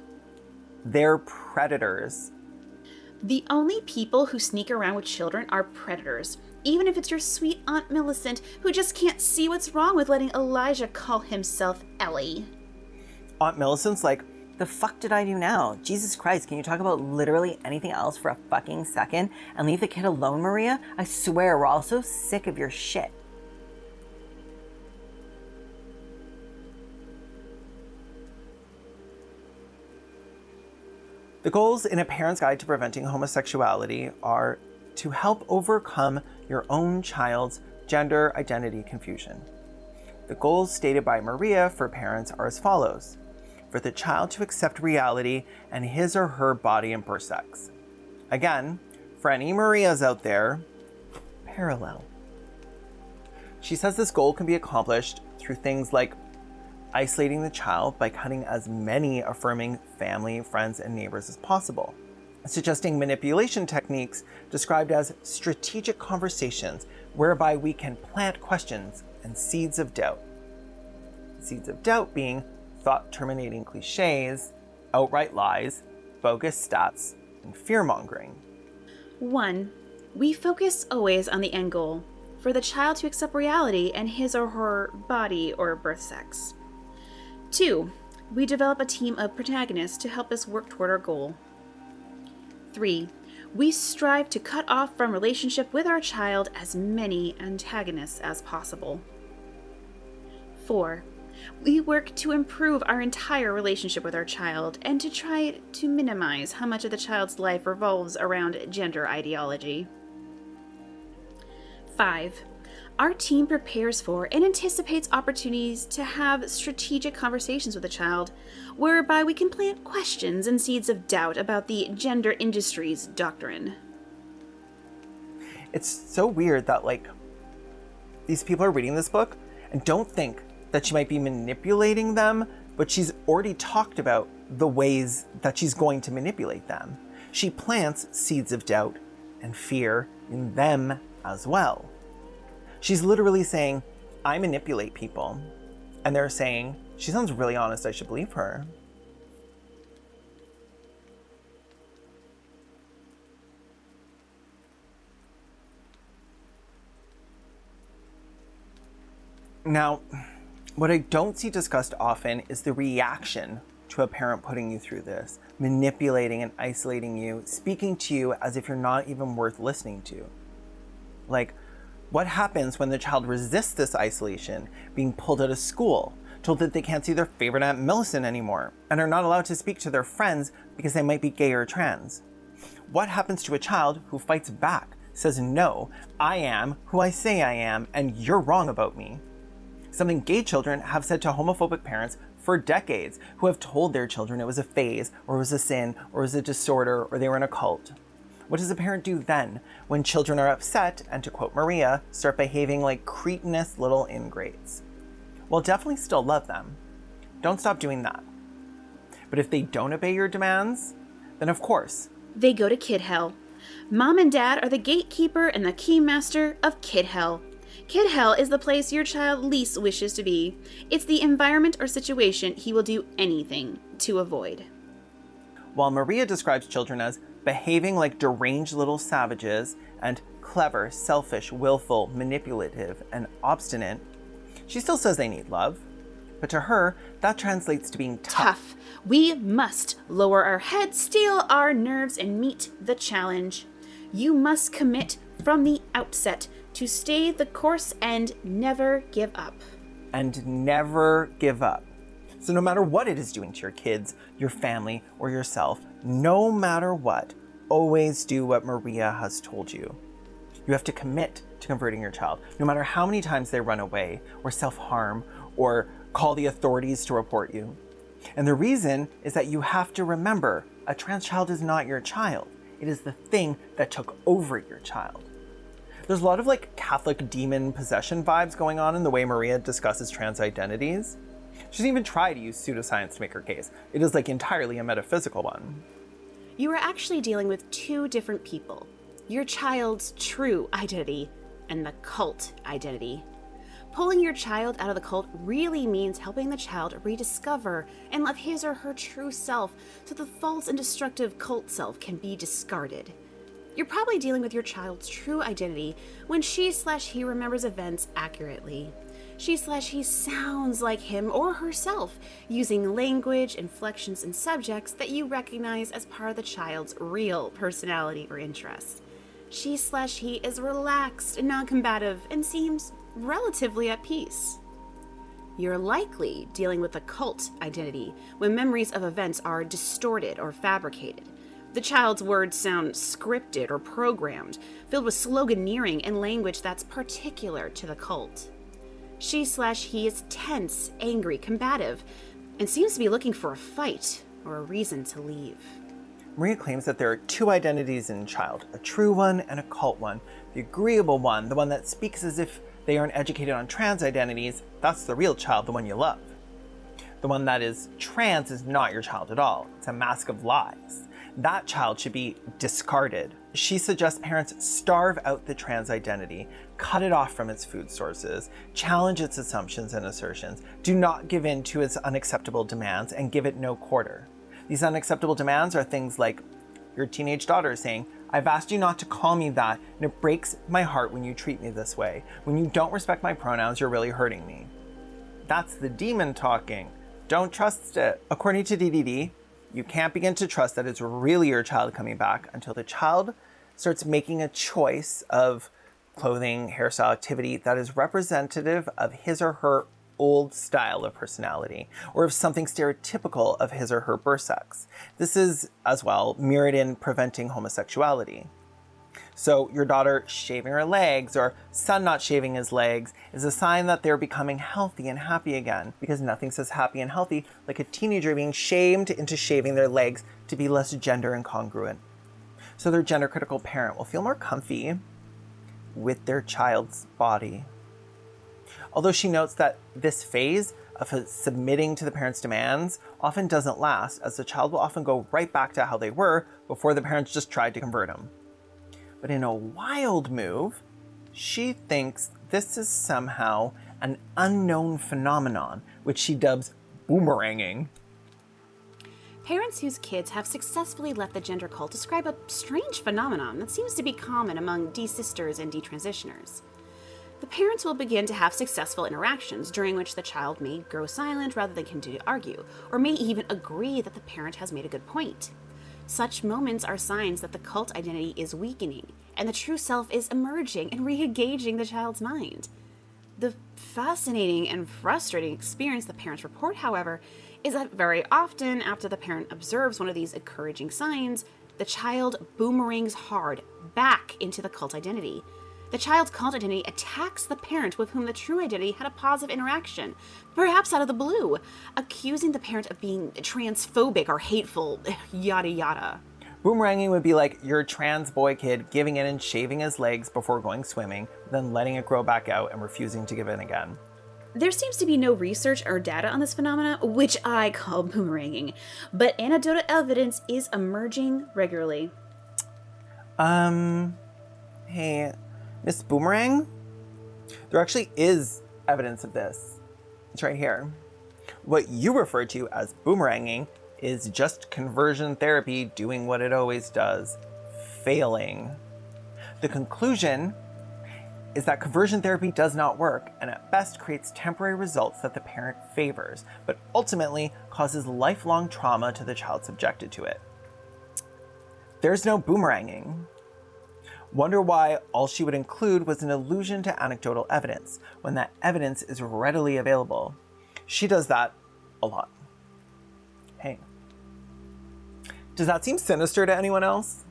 they're predators. The only people who sneak around with children are predators, even if it's your sweet Aunt Millicent who just can't see what's wrong with letting Elijah call himself Ellie. Aunt Millicent's like, the fuck did I do now? Jesus Christ, can you talk about literally anything else for a fucking second and leave the kid alone, Maria? I swear, we're all so sick of your shit. The goals in A Parent's Guide to Preventing Homosexuality are to help overcome your own child's gender identity confusion. The goals stated by Maria for parents are as follows. For the child to accept reality and his or her body and birth sex. Again, for any Marias out there, parallel. She says this goal can be accomplished through things like isolating the child by cutting as many affirming family, friends, and neighbors as possible, suggesting manipulation techniques described as strategic conversations whereby we can plant questions and seeds of doubt. Seeds of doubt being thought-terminating cliches, outright lies, bogus stats, and fear-mongering. 1. We focus always on the end goal, for the child to accept reality and his or her body or birth sex. 2. We develop a team of protagonists to help us work toward our goal. 3. We strive to cut off from relationship with our child as many antagonists as possible. 4. We work to improve our entire relationship with our child and to try to minimize how much of the child's life revolves around gender ideology. 5. Our team prepares for and anticipates opportunities to have strategic conversations with the child, whereby we can plant questions and seeds of doubt about the gender industry's doctrine. It's so weird that, these people are reading this book and don't think that she might be manipulating them, but she's already talked about the ways that she's going to manipulate them. She plants seeds of doubt and fear in them as well. She's literally saying, I manipulate people. And they're saying, she sounds really honest, I should believe her. Now, what I don't see discussed often is the reaction to a parent putting you through this, manipulating and isolating you, speaking to you as if you're not even worth listening to. Like, what happens when the child resists this isolation, being pulled out of school, told that they can't see their favorite Aunt Millicent anymore, and are not allowed to speak to their friends because they might be gay or trans? What happens to a child who fights back, says, no, I am who I say I am, and you're wrong about me? Something gay children have said to homophobic parents for decades, who have told their children it was a phase, or it was a sin, or it was a disorder, or they were in a cult. What does a parent do then when children are upset and, to quote Maria, start behaving like cretinous little ingrates? Well, definitely still love them. Don't stop doing that. But if they don't obey your demands, then of course, they go to kid hell. Mom and dad are the gatekeeper and the keymaster of kid hell. Kid hell is the place your child least wishes to be. It's the environment or situation he will do anything to avoid. While Maria describes children as behaving like deranged little savages and clever, selfish, willful, manipulative, and obstinate, she still says they need love. But to her, that translates to being tough. We must lower our heads, steel our nerves, and meet the challenge. You must commit from the outset to stay the course and never give up. And never give up. So no matter what it is doing to your kids, your family, or yourself, no matter what, always do what Maria has told you. You have to commit to converting your child, no matter how many times they run away, or self-harm, or call the authorities to report you. And the reason is that you have to remember, a trans child is not your child. It is the thing that took over your child. There's a lot of like Catholic demon possession vibes going on in the way Maria discusses trans identities. She doesn't even try to use pseudoscience to make her case. It is like entirely a metaphysical one. You are actually dealing with two different people. Your child's true identity and the cult identity. Pulling your child out of the cult really means helping the child rediscover and love his or her true self so the false and destructive cult self can be discarded. You're probably dealing with your child's true identity when she/he remembers events accurately. She/he sounds like him or herself, using language, inflections, and subjects that you recognize as part of the child's real personality or interests. She/he is relaxed and non-combative and seems relatively at peace. You're likely dealing with the cult identity when memories of events are distorted or fabricated. The child's words sound scripted or programmed, filled with sloganeering and language that's particular to the cult. She/he is tense, angry, combative, and seems to be looking for a fight or a reason to leave. Maria claims that there are two identities in a child, a true one and a cult one. The agreeable one, the one that speaks as if they aren't educated on trans identities, that's the real child, the one you love. The one that is trans is not your child at all. It's a mask of lies. That child should be discarded. She suggests parents starve out the trans identity, cut it off from its food sources, challenge its assumptions and assertions, do not give in to its unacceptable demands, and give it no quarter. These unacceptable demands are things like your teenage daughter saying, I've asked you not to call me that, and it breaks my heart when you treat me this way. When you don't respect my pronouns, you're really hurting me. That's the demon talking. Don't trust it. According to DDD, you can't begin to trust that it's really your child coming back until the child starts making a choice of clothing, hairstyle, activity that is representative of his or her old style of personality, or of something stereotypical of his or her birth sex. This is, as well, mirrored in preventing homosexuality. So your daughter shaving her legs or son not shaving his legs is a sign that they're becoming healthy and happy again, because nothing says happy and healthy like a teenager being shamed into shaving their legs to be less gender incongruent. So their gender critical parent will feel more comfy with their child's body. Although she notes that this phase of submitting to the parents' demands often doesn't last, as the child will often go right back to how they were before the parents just tried to convert them. But in a wild move, she thinks this is somehow an unknown phenomenon, which she dubs boomeranging. Parents whose kids have successfully left the gender cult describe a strange phenomenon that seems to be common among desisters and detransitioners. The parents will begin to have successful interactions during which the child may grow silent rather than continue to argue, or may even agree that the parent has made a good point. Such moments are signs that the cult identity is weakening and the true self is emerging and re-engaging the child's mind. The fascinating and frustrating experience the parents report, however, is that very often after the parent observes one of these encouraging signs, the child boomerangs hard back into the cult identity. The child's cult identity attacks the parent with whom the true identity had a positive interaction, perhaps out of the blue, accusing the parent of being transphobic or hateful, yada yada. Boomeranging would be like your trans boy kid giving in and shaving his legs before going swimming, then letting it grow back out and refusing to give in again. There seems to be no research or data on this phenomena, which I call boomeranging, but anecdotal evidence is emerging regularly. Hey, Miss Boomerang? There actually is evidence of this. It's right here. What you refer to as boomeranging is just conversion therapy doing what it always does, failing. The conclusion is that conversion therapy does not work and at best creates temporary results that the parent favors, but ultimately causes lifelong trauma to the child subjected to it. There's no boomeranging. Wonder why all she would include was an allusion to anecdotal evidence, when that evidence is readily available. She does that a lot. Hey. Does that seem sinister to anyone else?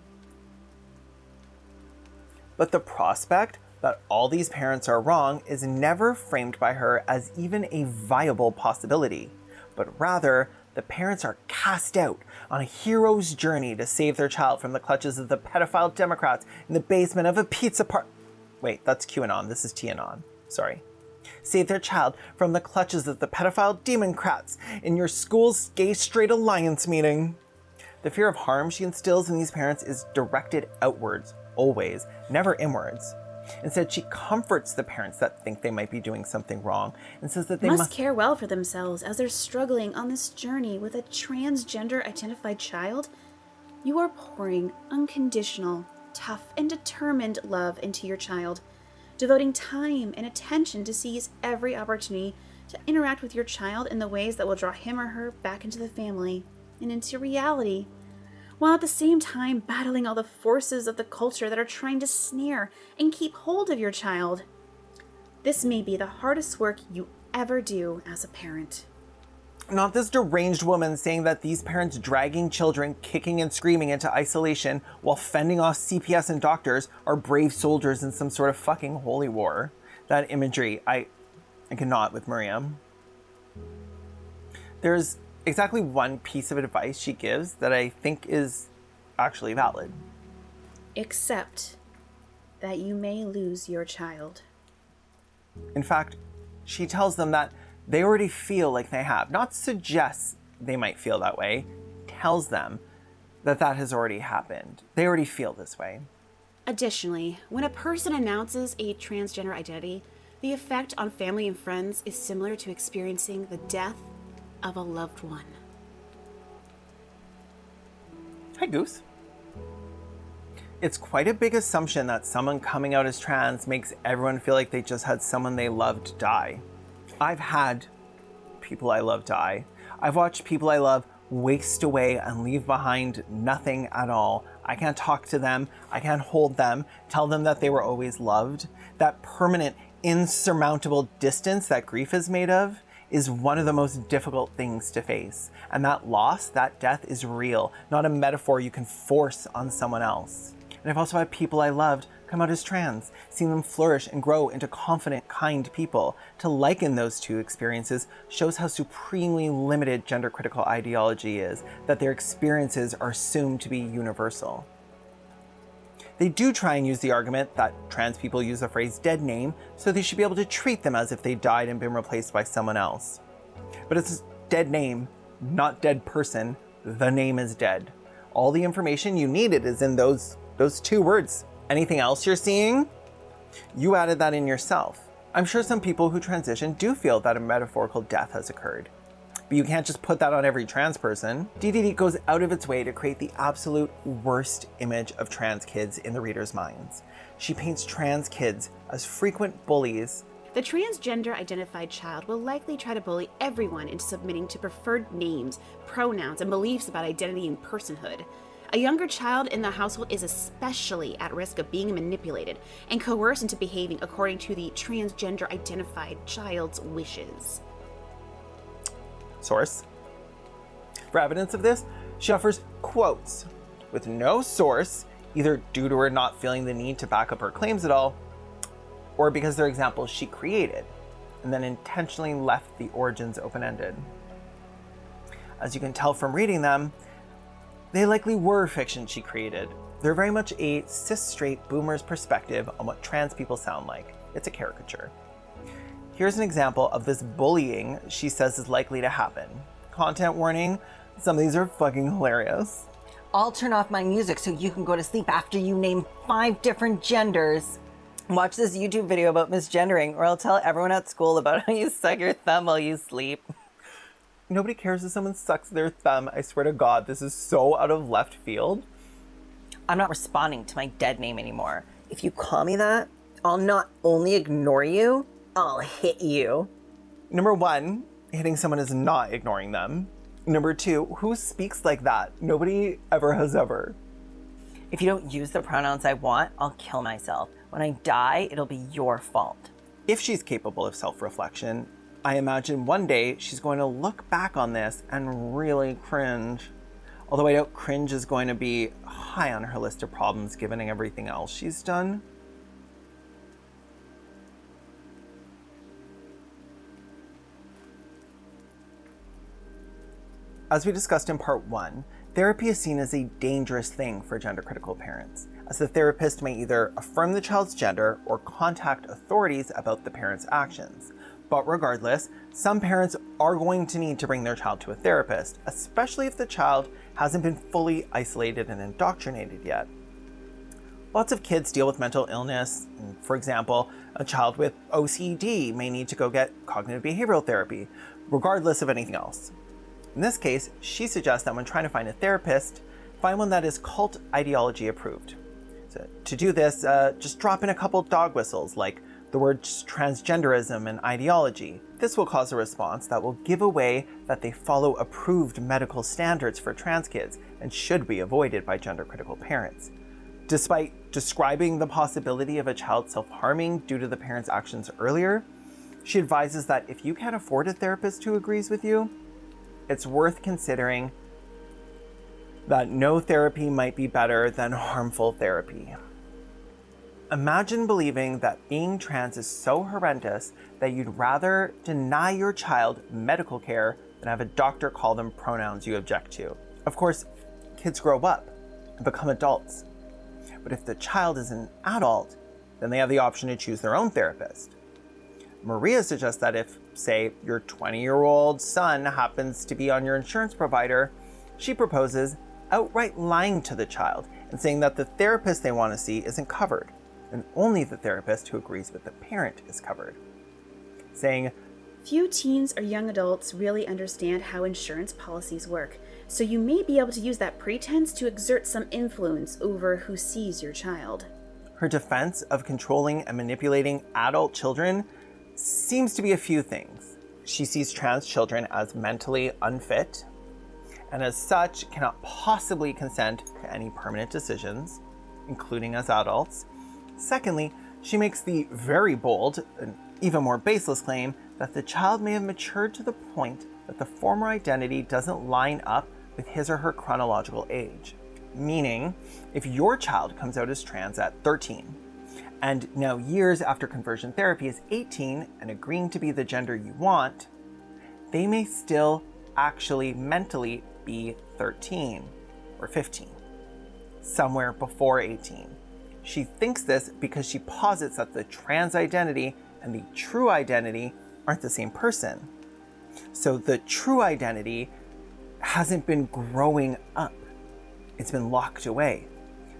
But the prospect that all these parents are wrong is never framed by her as even a viable possibility, but rather the parents are cast out on a hero's journey to save their child from the clutches of the pedophile Democrats in the basement of a pizza Wait, that's QAnon. This is TAnon. Sorry. Save their child from the clutches of the pedophile Democrats in your school's gay straight alliance meeting. The fear of harm she instills in these parents is directed outwards, always, never inwards. Instead, she comforts the parents that think they might be doing something wrong and says that they must care well for themselves as they're struggling on this journey with a transgender identified child. You are pouring unconditional, tough, and determined love into your child, devoting time and attention to seize every opportunity to interact with your child in the ways that will draw him or her back into the family and into reality, while at the same time battling all the forces of the culture that are trying to snare and keep hold of your child. This may be the hardest work you ever do as a parent. Not this deranged woman saying that these parents dragging children kicking and screaming into isolation while fending off CPS and doctors are brave soldiers in some sort of fucking holy war. That imagery, I cannot with Maria. There's exactly one piece of advice she gives that I think is actually valid. Except that you may lose your child. In fact, she tells them that they already feel like they have, not suggests they might feel that way, tells them that that has already happened. They already feel this way. Additionally, when a person announces a transgender identity, the effect on family and friends is similar to experiencing the death of a loved one. Hi, Goose. It's quite a big assumption that someone coming out as trans makes everyone feel like they just had someone they loved die. I've had people I love die. I've watched people I love waste away and leave behind nothing at all. I can't talk to them. I can't hold them, tell them that they were always loved. That permanent, insurmountable distance that grief is made of is one of the most difficult things to face. And that loss, that death is real, not a metaphor you can force on someone else. And I've also had people I loved come out as trans, seeing them flourish and grow into confident, kind people. To liken those two experiences shows how supremely limited gender-critical ideology is, that their experiences are assumed to be universal. They do try and use the argument that trans people use the phrase dead name, so they should be able to treat them as if they died and been replaced by someone else. But it's dead name, not dead person. The name is dead. All the information you needed is in those two words. Anything else you're seeing? You added that in yourself. I'm sure some people who transition do feel that a metaphorical death has occurred. But you can't just put that on every trans person. DDD goes out of its way to create the absolute worst image of trans kids in the reader's minds. She paints trans kids as frequent bullies. The transgender identified child will likely try to bully everyone into submitting to preferred names, pronouns, and beliefs about identity and personhood. A younger child in the household is especially at risk of being manipulated and coerced into behaving according to the transgender identified child's wishes. Source. For evidence of this, she offers quotes with no source, either due to her not feeling the need to back up her claims at all, or because they're examples she created, and then intentionally left the origins open-ended. As you can tell from reading them, they likely were fiction she created. They're very much a cis-straight boomer's perspective on what trans people sound like. It's a caricature. Here's an example of this bullying she says is likely to happen. Content warning, some of these are fucking hilarious. I'll turn off my music so you can go to sleep after you name 5 different genders. Watch this YouTube video about misgendering, or I'll tell everyone at school about how you suck your thumb while you sleep. Nobody cares if someone sucks their thumb. I swear to God, this is so out of left field. I'm not responding to my dead name anymore. If you call me that, I'll not only ignore you, I'll hit you. Number 1, hitting someone is not ignoring them. Number 2, who speaks like that? Nobody ever has ever. If you don't use the pronouns I want, I'll kill myself. When I die, it'll be your fault. If she's capable of self-reflection, I imagine one day she's going to look back on this and really cringe. Although I doubt cringe is going to be high on her list of problems given everything else she's done. As we discussed in part 1, therapy is seen as a dangerous thing for gender-critical parents, as the therapist may either affirm the child's gender or contact authorities about the parent's actions. But regardless, some parents are going to need to bring their child to a therapist, especially if the child hasn't been fully isolated and indoctrinated yet. Lots of kids deal with mental illness. For example, a child with OCD may need to go get cognitive behavioral therapy, regardless of anything else. In this case, she suggests that when trying to find a therapist, find one that is cult ideology approved. So to do this, just drop in a couple dog whistles like the words transgenderism and ideology. This will cause a response that will give away that they follow approved medical standards for trans kids and should be avoided by gender-critical parents. Despite describing the possibility of a child self-harming due to the parent's actions earlier, she advises that if you can't afford a therapist who agrees with you, it's worth considering that no therapy might be better than harmful therapy. Imagine believing that being trans is so horrendous that you'd rather deny your child medical care than have a doctor call them pronouns you object to. Of course, kids grow up and become adults. But if the child is an adult, then they have the option to choose their own therapist. Maria suggests that if, say, your 20-year-old son happens to be on your insurance provider, she proposes outright lying to the child and saying that the therapist they want to see isn't covered, and only the therapist who agrees with the parent is covered. Saying, few teens or young adults really understand how insurance policies work, so you may be able to use that pretense to exert some influence over who sees your child. Her defense of controlling and manipulating adult children seems to be a few things. She sees trans children as mentally unfit, and as such cannot possibly consent to any permanent decisions, including as adults. Secondly, she makes the very bold and even more baseless claim that the child may have matured to the point that the former identity doesn't line up with his or her chronological age. Meaning, if your child comes out as trans at 13, and now years after conversion therapy is 18 and agreeing to be the gender you want, they may still actually mentally be 13 or 15, somewhere before 18. She thinks this because she posits that the trans identity and the true identity aren't the same person. So the true identity hasn't been growing up. It's been locked away.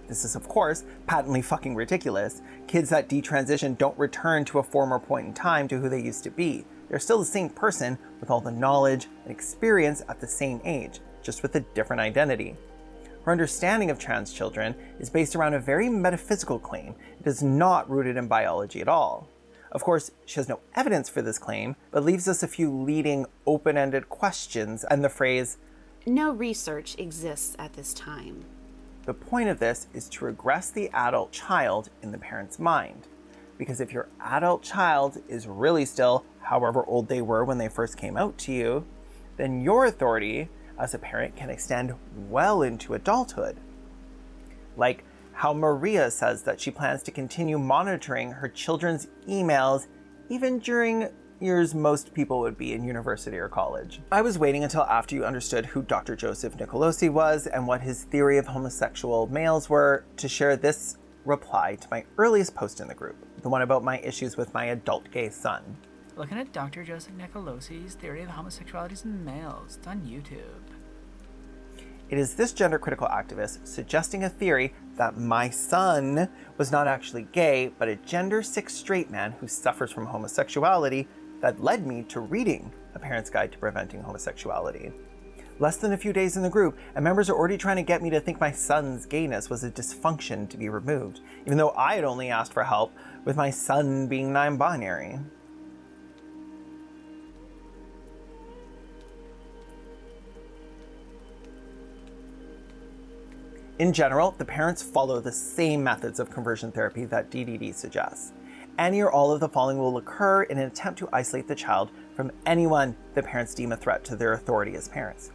This is, of course, patently fucking ridiculous. Kids that detransition don't return to a former point in time to who they used to be. They're still the same person with all the knowledge and experience at the same age, just with a different identity. Her understanding of trans children is based around a very metaphysical claim. It is not rooted in biology at all. Of course, she has no evidence for this claim, but leaves us a few leading open-ended questions and the phrase, no research exists at this time. The point of this is to regress the adult child in the parent's mind. Because if your adult child is really still however old they were when they first came out to you, then your authority as a parent can extend well into adulthood. Like how Maria says that she plans to continue monitoring her children's emails even during years most people would be in university or college. I was waiting until after you understood who Dr. Joseph Nicolosi was and what his theory of homosexual males were to share this reply to my earliest post in the group, the one about my issues with my adult gay son. Looking at Dr. Joseph Nicolosi's theory of homosexualities in males. It's on YouTube. It is this gender critical activist suggesting a theory that my son was not actually gay, but a gender 6 straight man who suffers from homosexuality that led me to reading A Parent's Guide to Preventing Homosexuality. Less than a few days in the group, and members are already trying to get me to think my son's gayness was a dysfunction to be removed, even though I had only asked for help with my son being non-binary. In general, the parents follow the same methods of conversion therapy that DDD suggests. Any or all of the following will occur in an attempt to isolate the child from anyone the parents deem a threat to their authority as parents.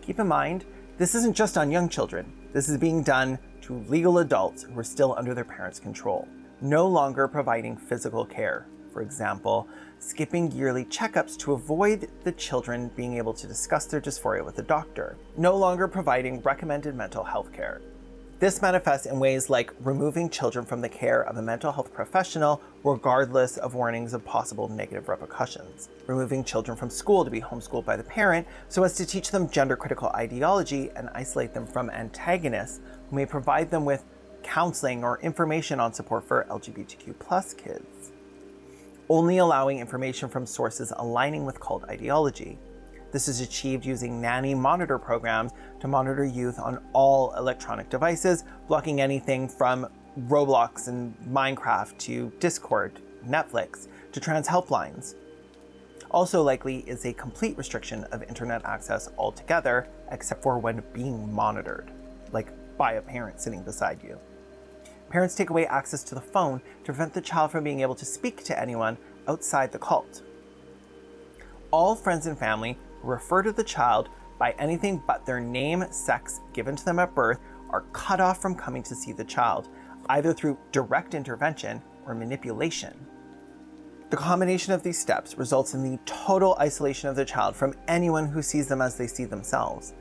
Keep in mind, this isn't just on young children. This is being done to legal adults who are still under their parents' control. No longer providing physical care. For example, skipping yearly checkups to avoid the children being able to discuss their dysphoria with a doctor. No longer providing recommended mental health care. This manifests in ways like removing children from the care of a mental health professional regardless of warnings of possible negative repercussions. Removing children from school to be homeschooled by the parent so as to teach them gender-critical ideology and isolate them from antagonists who may provide them with counseling or information on support for LGBTQ+ kids. Only allowing information from sources aligning with cult ideology. This is achieved using nanny monitor programs to monitor youth on all electronic devices, blocking anything from Roblox and Minecraft to Discord, Netflix, to trans helplines. Also likely is a complete restriction of internet access altogether, except for when being monitored, like by a parent sitting beside you. Parents take away access to the phone to prevent the child from being able to speak to anyone outside the cult. All friends and family who refer to the child by anything but their name, sex given to them at birth are cut off from coming to see the child, either through direct intervention or manipulation. The combination of these steps results in the total isolation of the child from anyone who sees them as they see themselves.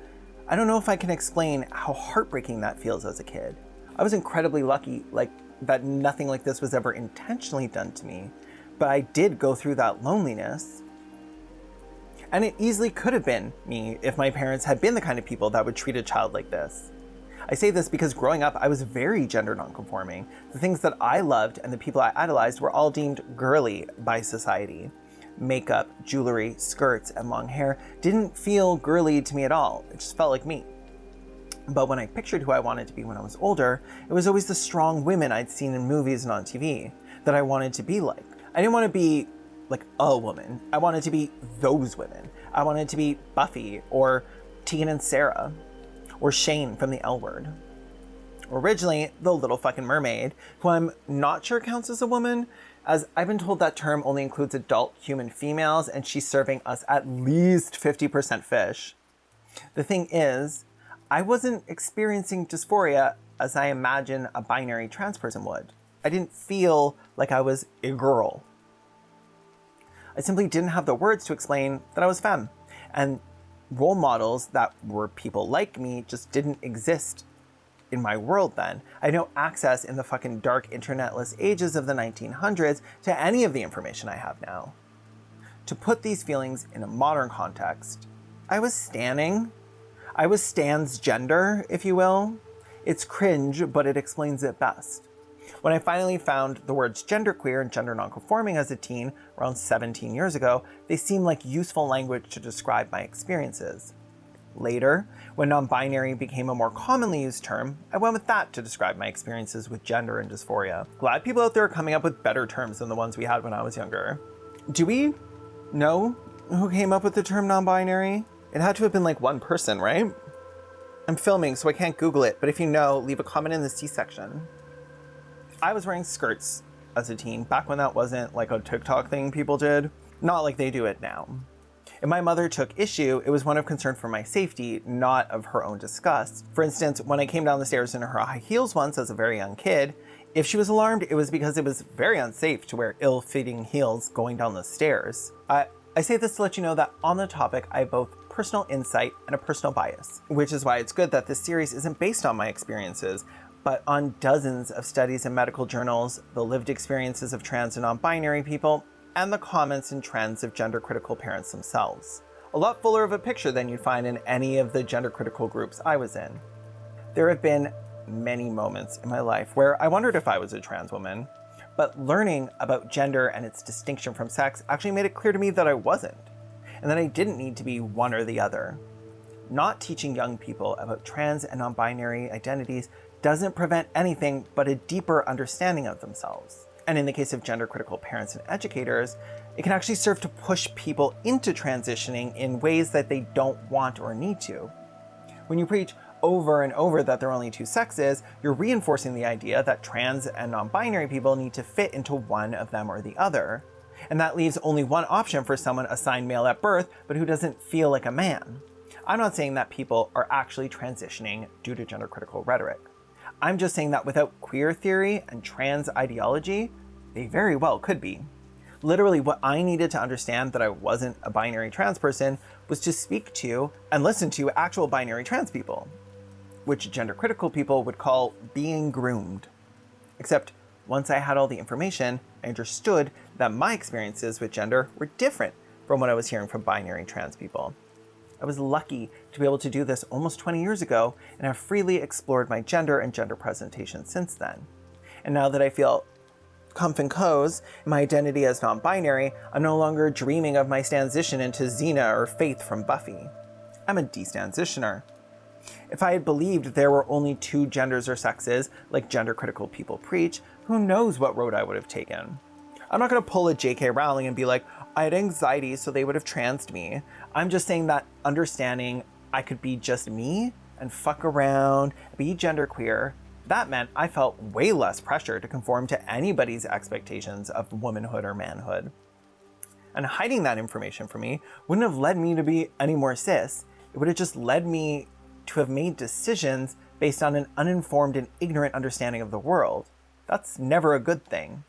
I don't know if I can explain how heartbreaking that feels as a kid. I was incredibly lucky, that nothing like this was ever intentionally done to me, but I did go through that loneliness. And it easily could have been me if my parents had been the kind of people that would treat a child like this. I say this because growing up, I was very gender nonconforming. The things that I loved and the people I idolized were all deemed girly by society. Makeup, jewelry, skirts, and long hair didn't feel girly to me at all. It just felt like me. But when I pictured who I wanted to be when I was older, it was always the strong women I'd seen in movies and on TV that I wanted to be like. I didn't want to be like a woman. I wanted to be those women. I wanted to be Buffy or Tegan and Sarah or Shane from the L Word. Originally, the Little Fucking Mermaid, who I'm not sure counts as a woman, as I've been told that term only includes adult human females and she's serving us at least 50% fish. The thing is, I wasn't experiencing dysphoria as I imagine a binary trans person would. I didn't feel like I was a girl. I simply didn't have the words to explain that I was femme. And role models that were people like me just didn't exist in my world then. I had no access in the fucking dark internetless ages of the 1900s to any of the information I have now. To put these feelings in a modern context, I was stanning. I was Stan's gender, if you will. It's cringe, but it explains it best. When I finally found the words genderqueer and gender nonconforming as a teen around 17 years ago, they seemed like useful language to describe my experiences. Later, when non-binary became a more commonly used term, I went with that to describe my experiences with gender and dysphoria. Glad people out there are coming up with better terms than the ones we had when I was younger. Do we know who came up with the term non-binary? It had to have been like one person, right? I'm filming, so I can't Google it, but if you know, leave a comment in the C-section. I was wearing skirts as a teen, back when that wasn't like a TikTok thing people did. Not like they do it now. If my mother took issue, it was one of concern for my safety, not of her own disgust. For instance, when I came down the stairs in her high heels once as a very young kid, if she was alarmed, it was because it was very unsafe to wear ill-fitting heels going down the stairs. I say this to let you know that on the topic, I have both personal insight and a personal bias, which is why it's good that this series isn't based on my experiences, but on dozens of studies in medical journals, the lived experiences of trans and non-binary people, and the comments and trends of gender-critical parents themselves. A lot fuller of a picture than you'd find in any of the gender-critical groups I was in. There have been many moments in my life where I wondered if I was a trans woman, but learning about gender and its distinction from sex actually made it clear to me that I wasn't, and that I didn't need to be one or the other. Not teaching young people about trans and non-binary identities doesn't prevent anything but a deeper understanding of themselves. And in the case of gender-critical parents and educators, it can actually serve to push people into transitioning in ways that they don't want or need to. When you preach over and over that there are only two sexes, you're reinforcing the idea that trans and non-binary people need to fit into one of them or the other. And that leaves only one option for someone assigned male at birth, but who doesn't feel like a man. I'm not saying that people are actually transitioning due to gender-critical rhetoric. I'm just saying that without queer theory and trans ideology, they very well could be. Literally, what I needed to understand that I wasn't a binary trans person was to speak to and listen to actual binary trans people, which gender-critical people would call being groomed. Except once I had all the information, I understood that my experiences with gender were different from what I was hearing from binary trans people. I was lucky to be able to do this almost 20 years ago and have freely explored my gender and gender presentation since then. And now that I feel comf and co's in my identity as non-binary, I'm no longer dreaming of my stansition into Xena or Faith from Buffy. I'm a destansitioner. If I had believed there were only two genders or sexes, like gender-critical people preach, who knows what road I would have taken. I'm not going to pull a J.K. Rowling and be like, I had anxiety, so they would have transed me. I'm just saying that understanding I could be just me and fuck around, be genderqueer, that meant I felt way less pressure to conform to anybody's expectations of womanhood or manhood. And hiding that information from me wouldn't have led me to be any more cis. It would have just led me to have made decisions based on an uninformed and ignorant understanding of the world. That's never a good thing.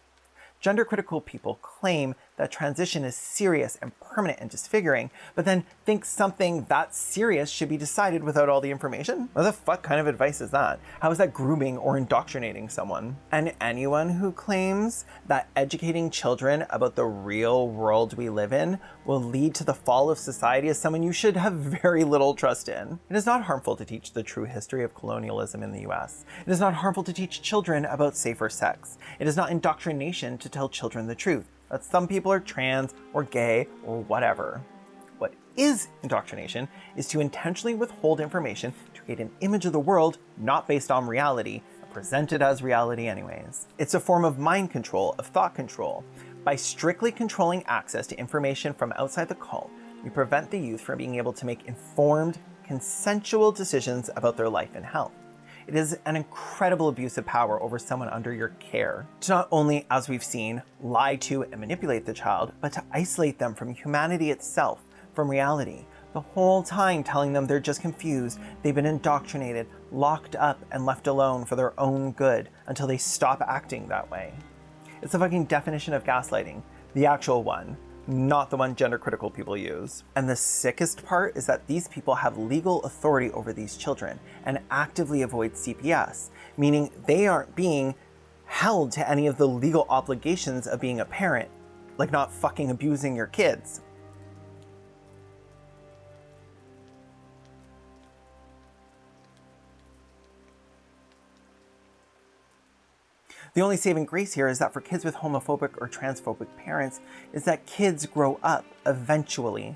Gender-critical people claim that transition is serious and permanent and disfiguring, but then think something that serious should be decided without all the information? What the fuck kind of advice is that? How is that grooming or indoctrinating someone? And anyone who claims that educating children about the real world we live in will lead to the fall of society is someone you should have very little trust in. It is not harmful to teach the true history of colonialism in the US. It is not harmful to teach children about safer sex. It is not indoctrination to tell children the truth, that some people are trans or gay or whatever. What is indoctrination is to intentionally withhold information to create an image of the world not based on reality, but presented as reality anyways. It's a form of mind control, of thought control. By strictly controlling access to information from outside the cult, we prevent the youth from being able to make informed, consensual decisions about their life and health. It is an incredible abuse of power over someone under your care to not only, as we've seen, lie to and manipulate the child, but to isolate them from humanity itself, from reality, the whole time telling them they're just confused, they've been indoctrinated, locked up, and left alone for their own good until they stop acting that way. It's the fucking definition of gaslighting, the actual one, not the one gender-critical people use. And the sickest part is that these people have legal authority over these children and actively avoid CPS, meaning they aren't being held to any of the legal obligations of being a parent, like not fucking abusing your kids. The only saving grace here is that for kids with homophobic or transphobic parents is that kids grow up eventually.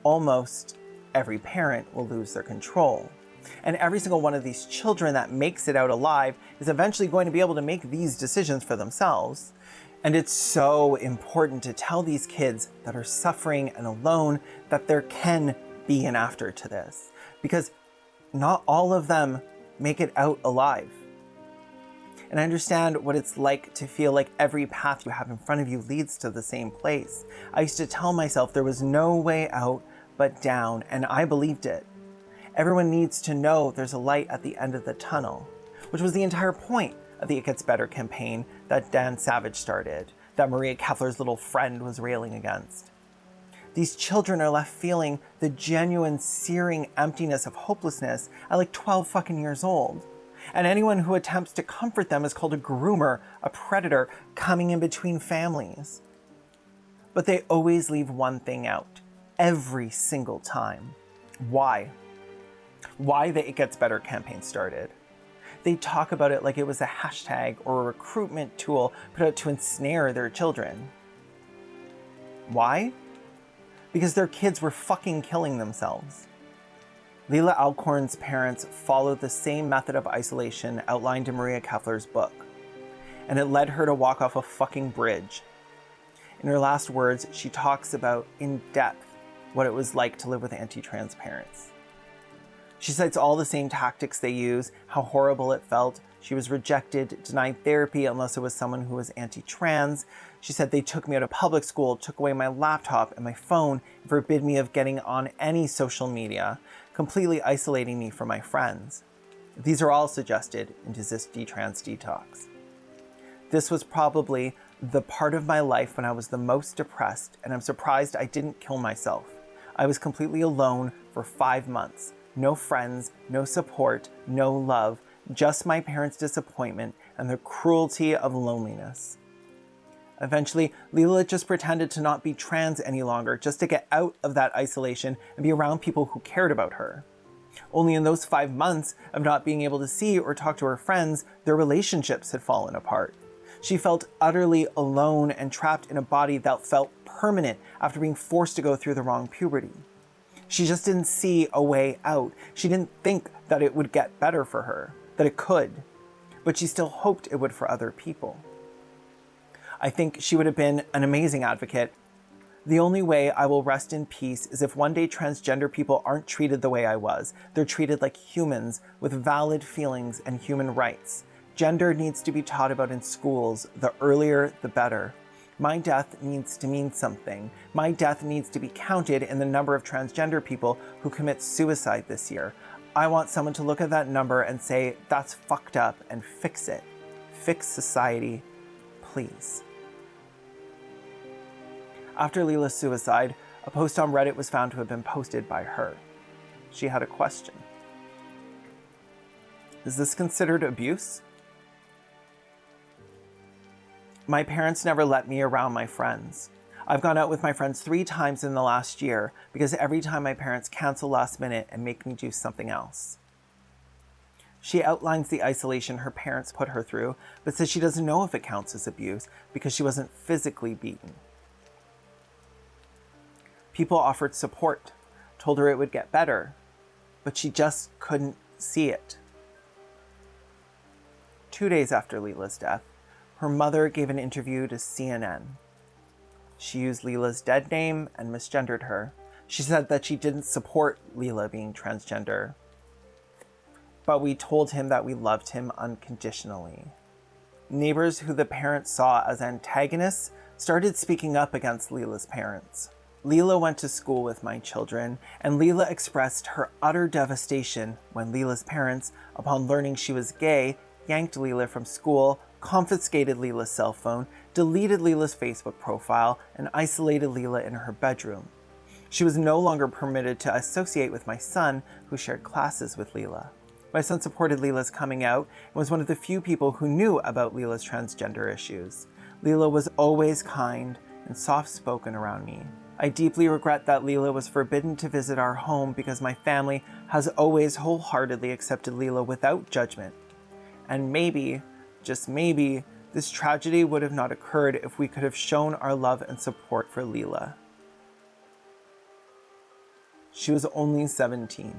Almost every parent will lose their control. And every single one of these children that makes it out alive is eventually going to be able to make these decisions for themselves. And it's so important to tell these kids that are suffering and alone that there can be an after to this. Because not all of them make it out alive. And I understand what it's like to feel like every path you have in front of you leads to the same place. I used to tell myself there was no way out but down, and I believed it. Everyone needs to know there's a light at the end of the tunnel, which was the entire point of the It Gets Better campaign that Dan Savage started, that Maria Kepler's little friend was railing against. These children are left feeling the genuine, searing emptiness of hopelessness at like 12 fucking years old. And anyone who attempts to comfort them is called a groomer, a predator, coming in between families. But they always leave one thing out, every single time. Why? Why the It Gets Better campaign started. They talk about it like it was a hashtag or a recruitment tool put out to ensnare their children. Why? Because their kids were fucking killing themselves. Leila Alcorn's parents followed the same method of isolation outlined in Maria Kepler's book, and it led her to walk off a fucking bridge. In her last words, she talks about in depth what it was like to live with anti-trans parents. She cites all the same tactics they use, how horrible it felt. She was rejected, denied therapy unless it was someone who was anti-trans. She said they took me out of public school, took away my laptop and my phone, and forbid me of getting on any social media, completely isolating me from my friends. These are all suggested in Desist, Detrans, Detox. This was probably the part of my life when I was the most depressed, and I'm surprised I didn't kill myself. I was completely alone for 5 months. No friends, no support, no love, just my parents' disappointment and the cruelty of loneliness. Eventually, Leila just pretended to not be trans any longer, just to get out of that isolation and be around people who cared about her. Only in those 5 months of not being able to see or talk to her friends, their relationships had fallen apart. She felt utterly alone and trapped in a body that felt permanent after being forced to go through the wrong puberty. She just didn't see a way out. She didn't think that it would get better for her, that it could, but she still hoped it would for other people. I think she would have been an amazing advocate. The only way I will rest in peace is if one day transgender people aren't treated the way I was. They're treated like humans with valid feelings and human rights. Gender needs to be taught about in schools. The earlier, the better. My death needs to mean something. My death needs to be counted in the number of transgender people who commit suicide this year. I want someone to look at that number and say, that's fucked up, and fix it. Fix society, please. After Leila's suicide, a post on Reddit was found to have been posted by her. She had a question. Is this considered abuse? My parents never let me around my friends. I've gone out with my friends 3 times in the last year because every time my parents cancel last minute and make me do something else. She outlines the isolation her parents put her through, but says she doesn't know if it counts as abuse because she wasn't physically beaten. People offered support, told her it would get better, but she just couldn't see it. 2 days after Leila's death, her mother gave an interview to CNN. She used Leila's dead name and misgendered her. She said that she didn't support Leila being transgender, but we told him that we loved him unconditionally. Neighbors who the parents saw as antagonists started speaking up against Leila's parents. Leila went to school with my children, and Leila expressed her utter devastation when Leila's parents, upon learning she was gay, yanked Leila from school, confiscated Leila's cell phone, deleted Leila's Facebook profile, and isolated Leila in her bedroom. She was no longer permitted to associate with my son, who shared classes with Leila. My son supported Leila's coming out and was one of the few people who knew about Leila's transgender issues. Leila was always kind and soft-spoken around me. I deeply regret that Leila was forbidden to visit our home because my family has always wholeheartedly accepted Leila without judgment. And maybe, just maybe, this tragedy would have not occurred if we could have shown our love and support for Leila. She was only 17.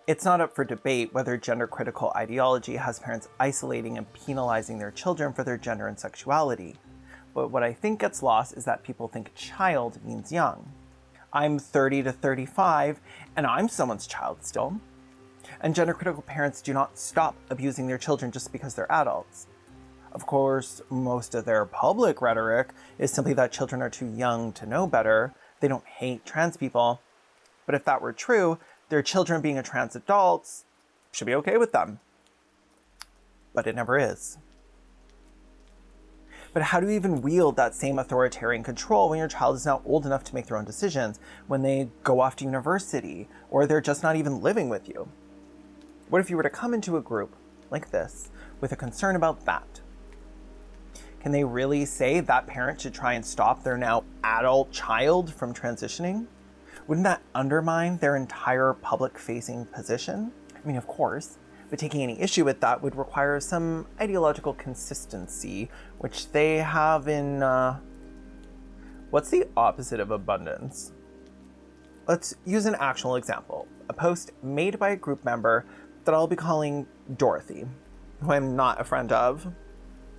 It's not up for debate whether gender-critical ideology has parents isolating and penalizing their children for their gender and sexuality. But what I think gets lost is that people think child means young. I'm 30 to 35, and I'm someone's child still. And gender-critical parents do not stop abusing their children just because they're adults. Of course, most of their public rhetoric is simply that children are too young to know better. They don't hate trans people. But if that were true, their children being a trans adults should be okay with them. But it never is. But how do you even wield that same authoritarian control when your child is now old enough to make their own decisions, when they go off to university, or they're just not even living with you? What if you were to come into a group like this with a concern about that? Can they really say that parent should try and stop their now adult child from transitioning? Wouldn't that undermine their entire public-facing position? I mean, of course, but taking any issue with that would require some ideological consistency, which they have in, what's the opposite of abundance? Let's use an actual example, a post made by a group member that I'll be calling Dorothy, who I'm not a friend of.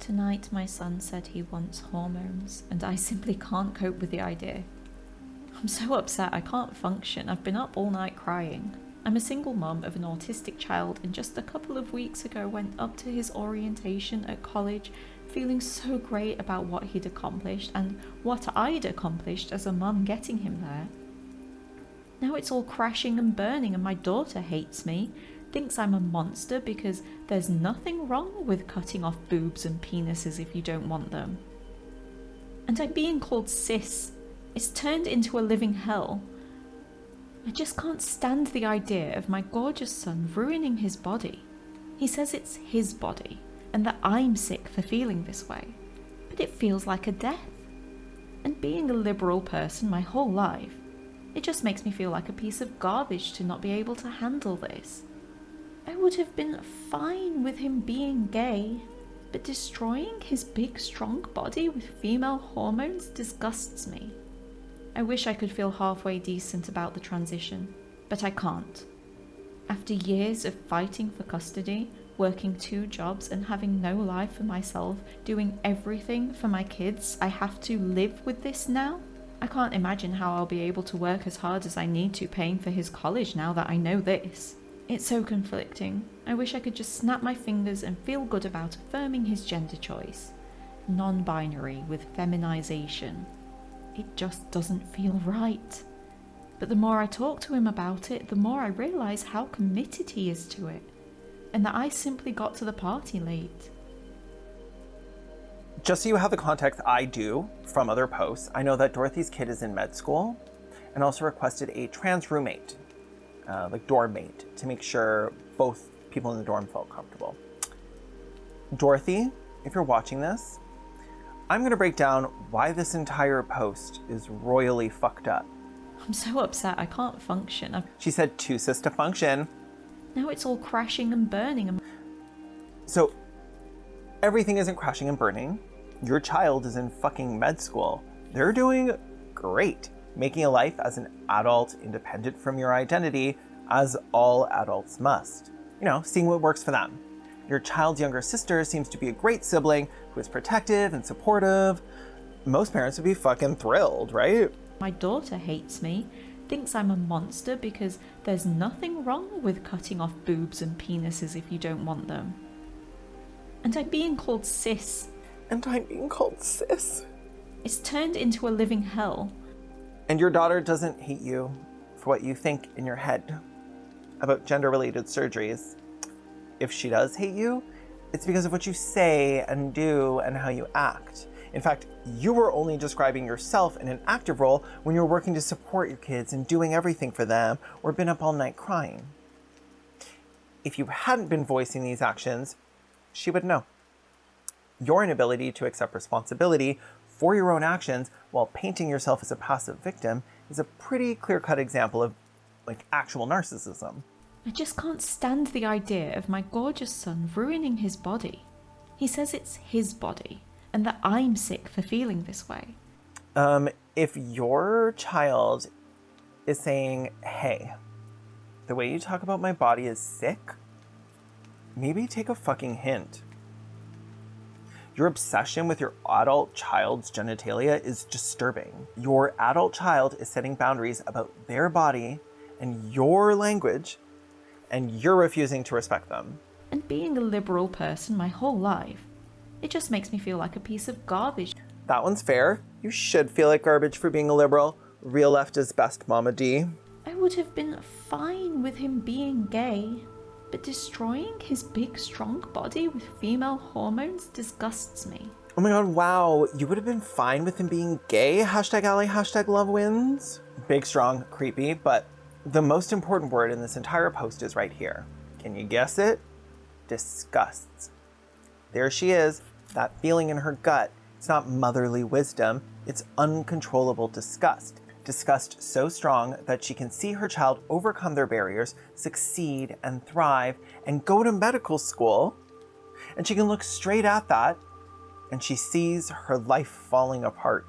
Tonight my son said he wants hormones, and I simply can't cope with the idea. I'm so upset I can't function. I've been up all night crying. I'm a single mum of an autistic child, and just a couple of weeks ago went up to his orientation at college feeling so great about what he'd accomplished and what I'd accomplished as a mum getting him there. Now it's all crashing and burning, and my daughter hates me, thinks I'm a monster because there's nothing wrong with cutting off boobs and penises if you don't want them. And I'm being called cis. It's turned into a living hell. I just can't stand the idea of my gorgeous son ruining his body. He says it's his body, and that I'm sick for feeling this way. But it feels like a death. And being a liberal person my whole life, it just makes me feel like a piece of garbage to not be able to handle this. I would have been fine with him being gay, but destroying his big, strong body with female hormones disgusts me. I wish I could feel halfway decent about the transition, but I can't. After years of fighting for custody, working 2 jobs and having no life for myself, doing everything for my kids, I have to live with this now? I can't imagine how I'll be able to work as hard as I need to paying for his college now that I know this. It's so conflicting. I wish I could just snap my fingers and feel good about affirming his gender choice. Non-binary with feminization. It just doesn't feel right. But the more I talk to him about it, the more I realise how committed he is to it, and that I simply got to the party late. Just so you have the context I do from other posts, I know that Dorothy's kid is in med school and also requested a trans roommate, like dorm mate, to make sure both people in the dorm felt comfortable. Dorothy, if you're watching this, I'm going to break down why this entire post is royally fucked up. I'm so upset I can't function. She said too cis to function. Now it's all crashing and burning. So everything isn't crashing and burning. Your child is in fucking med school. They're doing great, making a life as an adult independent from your identity, as all adults must. You know, seeing what works for them. Your child's younger sister seems to be a great sibling who is protective and supportive. Most parents would be fucking thrilled, right? My daughter hates me, thinks I'm a monster because there's nothing wrong with cutting off boobs and penises if you don't want them. And I'm being called cis. And I'm being called cis. It's turned into a living hell. And your daughter doesn't hate you for what you think in your head about gender-related surgeries. If she does hate you, it's because of what you say and do and how you act. In fact, you were only describing yourself in an active role when you were working to support your kids and doing everything for them, or been up all night crying. If you hadn't been voicing these actions, she would know. Your inability to accept responsibility for your own actions while painting yourself as a passive victim is a pretty clear-cut example of, actual narcissism. I just can't stand the idea of my gorgeous son ruining his body. He says it's his body, and that I'm sick for feeling this way. If your child is saying, hey, the way you talk about my body is sick. Maybe take a fucking hint. Your obsession with your adult child's genitalia is disturbing. Your adult child is setting boundaries about their body and your language, and you're refusing to respect them. And being a liberal person my whole life, it just makes me feel like a piece of garbage. That one's fair. You should feel like garbage for being a liberal. Real left is best, Mama D. I would have been fine with him being gay, but destroying his big, strong body with female hormones disgusts me. Oh my god, wow. You would have been fine with him being gay? Hashtag ally, hashtag love wins. Big, strong, creepy, but the most important word in this entire post is right here. Can you guess it? Disgusts. There she is, that feeling in her gut. It's not motherly wisdom, it's uncontrollable disgust. Disgust so strong that she can see her child overcome their barriers, succeed and thrive, and go to medical school. And she can look straight at that, and she sees her life falling apart.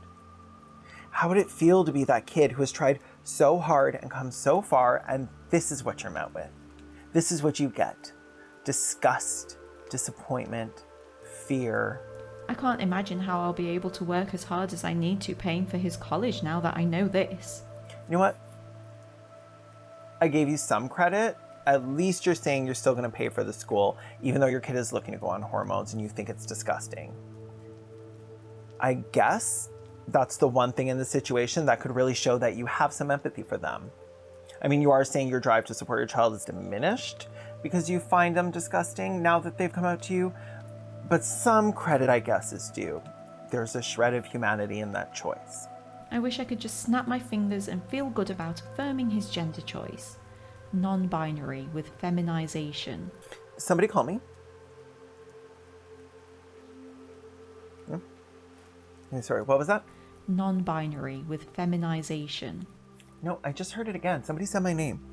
How would it feel to be that kid who has tried so hard and come so far, and this is what you're met with? This is what you get. Disgust, disappointment, fear. I can't imagine how I'll be able to work as hard as I need to paying for his college now that I know this. You know what? I gave you some credit. At least you're saying you're still going to pay for the school, even though your kid is looking to go on hormones and you think it's disgusting. I guess that's the one thing in the situation that could really show that you have some empathy for them. I mean, you are saying your drive to support your child is diminished because you find them disgusting now that they've come out to you. But some credit, I guess, is due. There's a shred of humanity in that choice. I wish I could just snap my fingers and feel good about affirming his gender choice. Non-binary with feminization. Somebody call me. Sorry, what was that? Non-binary with feminization. No, I just heard it again. Somebody said my name.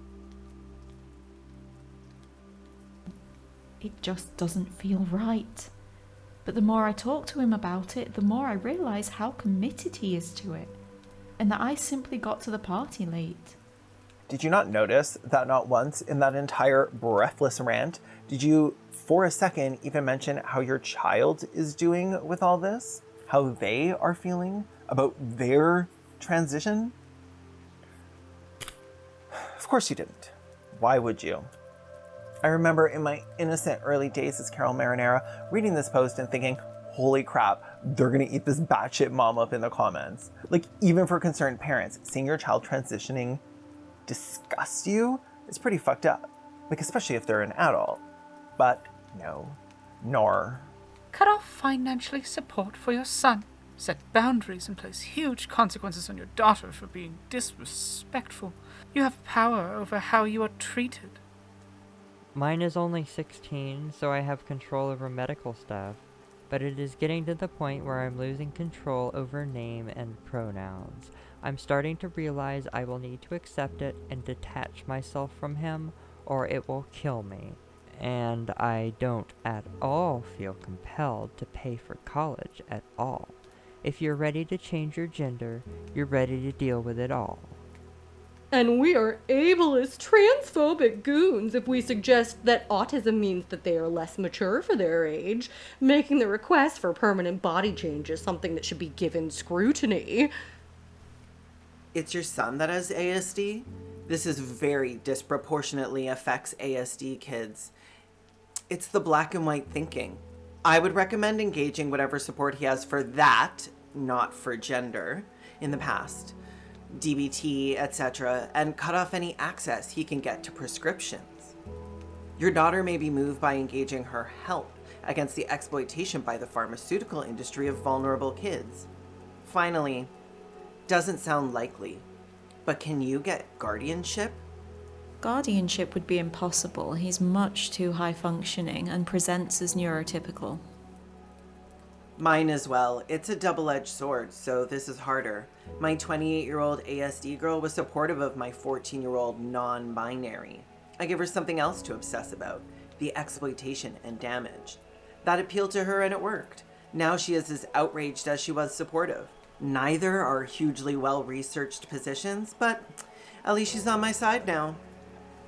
It just doesn't feel right. But the more I talk to him about it, the more I realise how committed he is to it, and that I simply got to the party late. Did you not notice that not once in that entire breathless rant did you, for a second, even mention how your child is doing with all this? How they are feeling about their transition? Of course you didn't. Why would you? I remember in my innocent early days as Carol Marinera reading this post and thinking, holy crap, they're gonna eat this batshit mom up in the comments. Like, even for concerned parents, seeing your child transitioning disgust you is pretty fucked up. Like, especially if they're an adult. But no, nor. Cut off financially support for your son. Set boundaries and place huge consequences on your daughter for being disrespectful. You have power over how you are treated. Mine is only 16, so I have control over medical staff, but it is getting to the point where I'm losing control over name and pronouns. I'm starting to realize I will need to accept it and detach myself from him, or it will kill me. And I don't at all feel compelled to pay for college at all. If you're ready to change your gender, you're ready to deal with it all. And we are ableist, transphobic goons if we suggest that autism means that they are less mature for their age, making the request for permanent body changes something that should be given scrutiny. It's your son that has ASD? This is very disproportionately affects ASD kids. It's the black and white thinking. I would recommend engaging whatever support he has for that, not for gender, in the past. DBT, etc., and cut off any access he can get to prescriptions. Your daughter may be moved by engaging her help against the exploitation by the pharmaceutical industry of vulnerable kids. Finally, doesn't sound likely, but can you get guardianship? Guardianship would be impossible. He's much too high functioning and presents as neurotypical. Mine as well. It's a double-edged sword, so this is harder. My 28-year-old ASD girl was supportive of my 14-year-old non-binary. I gave her something else to obsess about, the exploitation and damage. That appealed to her and it worked. Now she is as outraged as she was supportive. Neither are hugely well-researched positions, but at least she's on my side now.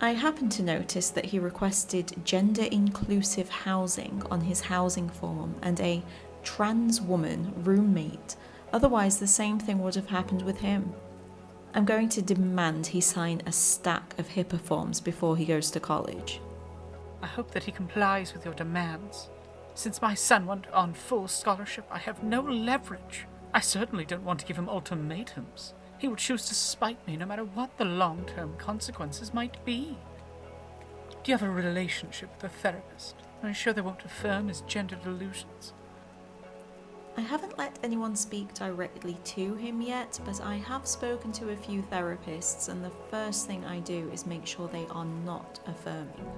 I happened to notice that he requested gender-inclusive housing on his housing form and a trans woman roommate. Otherwise, the same thing would have happened with him. I'm going to demand he sign a stack of HIPAA forms before he goes to college. I hope that he complies with your demands. Since my son went on full scholarship, I have no leverage. I certainly don't want to give him ultimatums. He will choose to spite me no matter what the long-term consequences might be. Do you have a relationship with a therapist? Are you sure they won't affirm his gender delusions? I haven't let anyone speak directly to him yet, but I have spoken to a few therapists, and the first thing I do is make sure they are not affirming.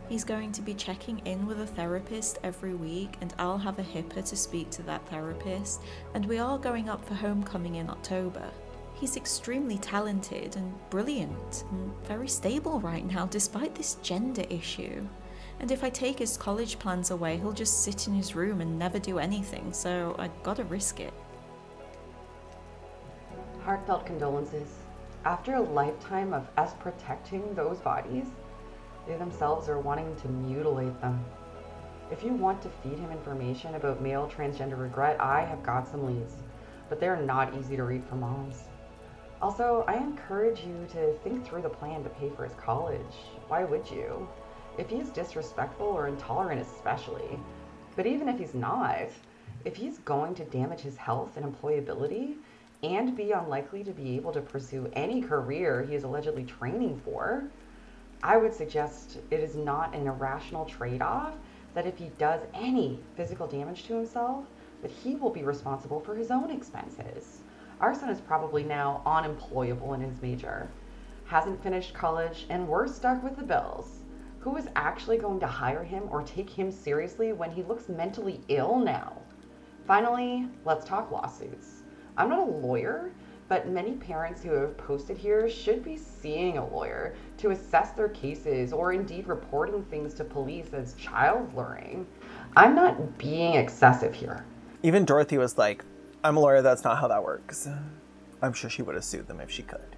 He's going to be checking in with a therapist every week, and I'll have a HIPAA to speak to that therapist, and we are going up for homecoming in October. He's extremely talented and brilliant and very stable right now despite this gender issue. And if I take his college plans away, he'll just sit in his room and never do anything, so I gotta risk it. Heartfelt condolences. After a lifetime of us protecting those bodies, they themselves are wanting to mutilate them. If you want to feed him information about male transgender regret, I have got some leads, but they're not easy to read for moms. Also, I encourage you to think through the plan to pay for his college. Why would you? If he's disrespectful or intolerant especially. But even if he's not, if he's going to damage his health and employability and be unlikely to be able to pursue any career he is allegedly training for, I would suggest it is not an irrational trade-off that if he does any physical damage to himself, that he will be responsible for his own expenses. Our son is probably now unemployable in his major, hasn't finished college, and we're stuck with the bills. Who is actually going to hire him or take him seriously when he looks mentally ill now? Finally, let's talk lawsuits. I'm not a lawyer, but many parents who have posted here should be seeing a lawyer to assess their cases or indeed reporting things to police as child luring. I'm not being excessive here. Even Dorothy was like, I'm a lawyer, that's not how that works. I'm sure she would have sued them if she could.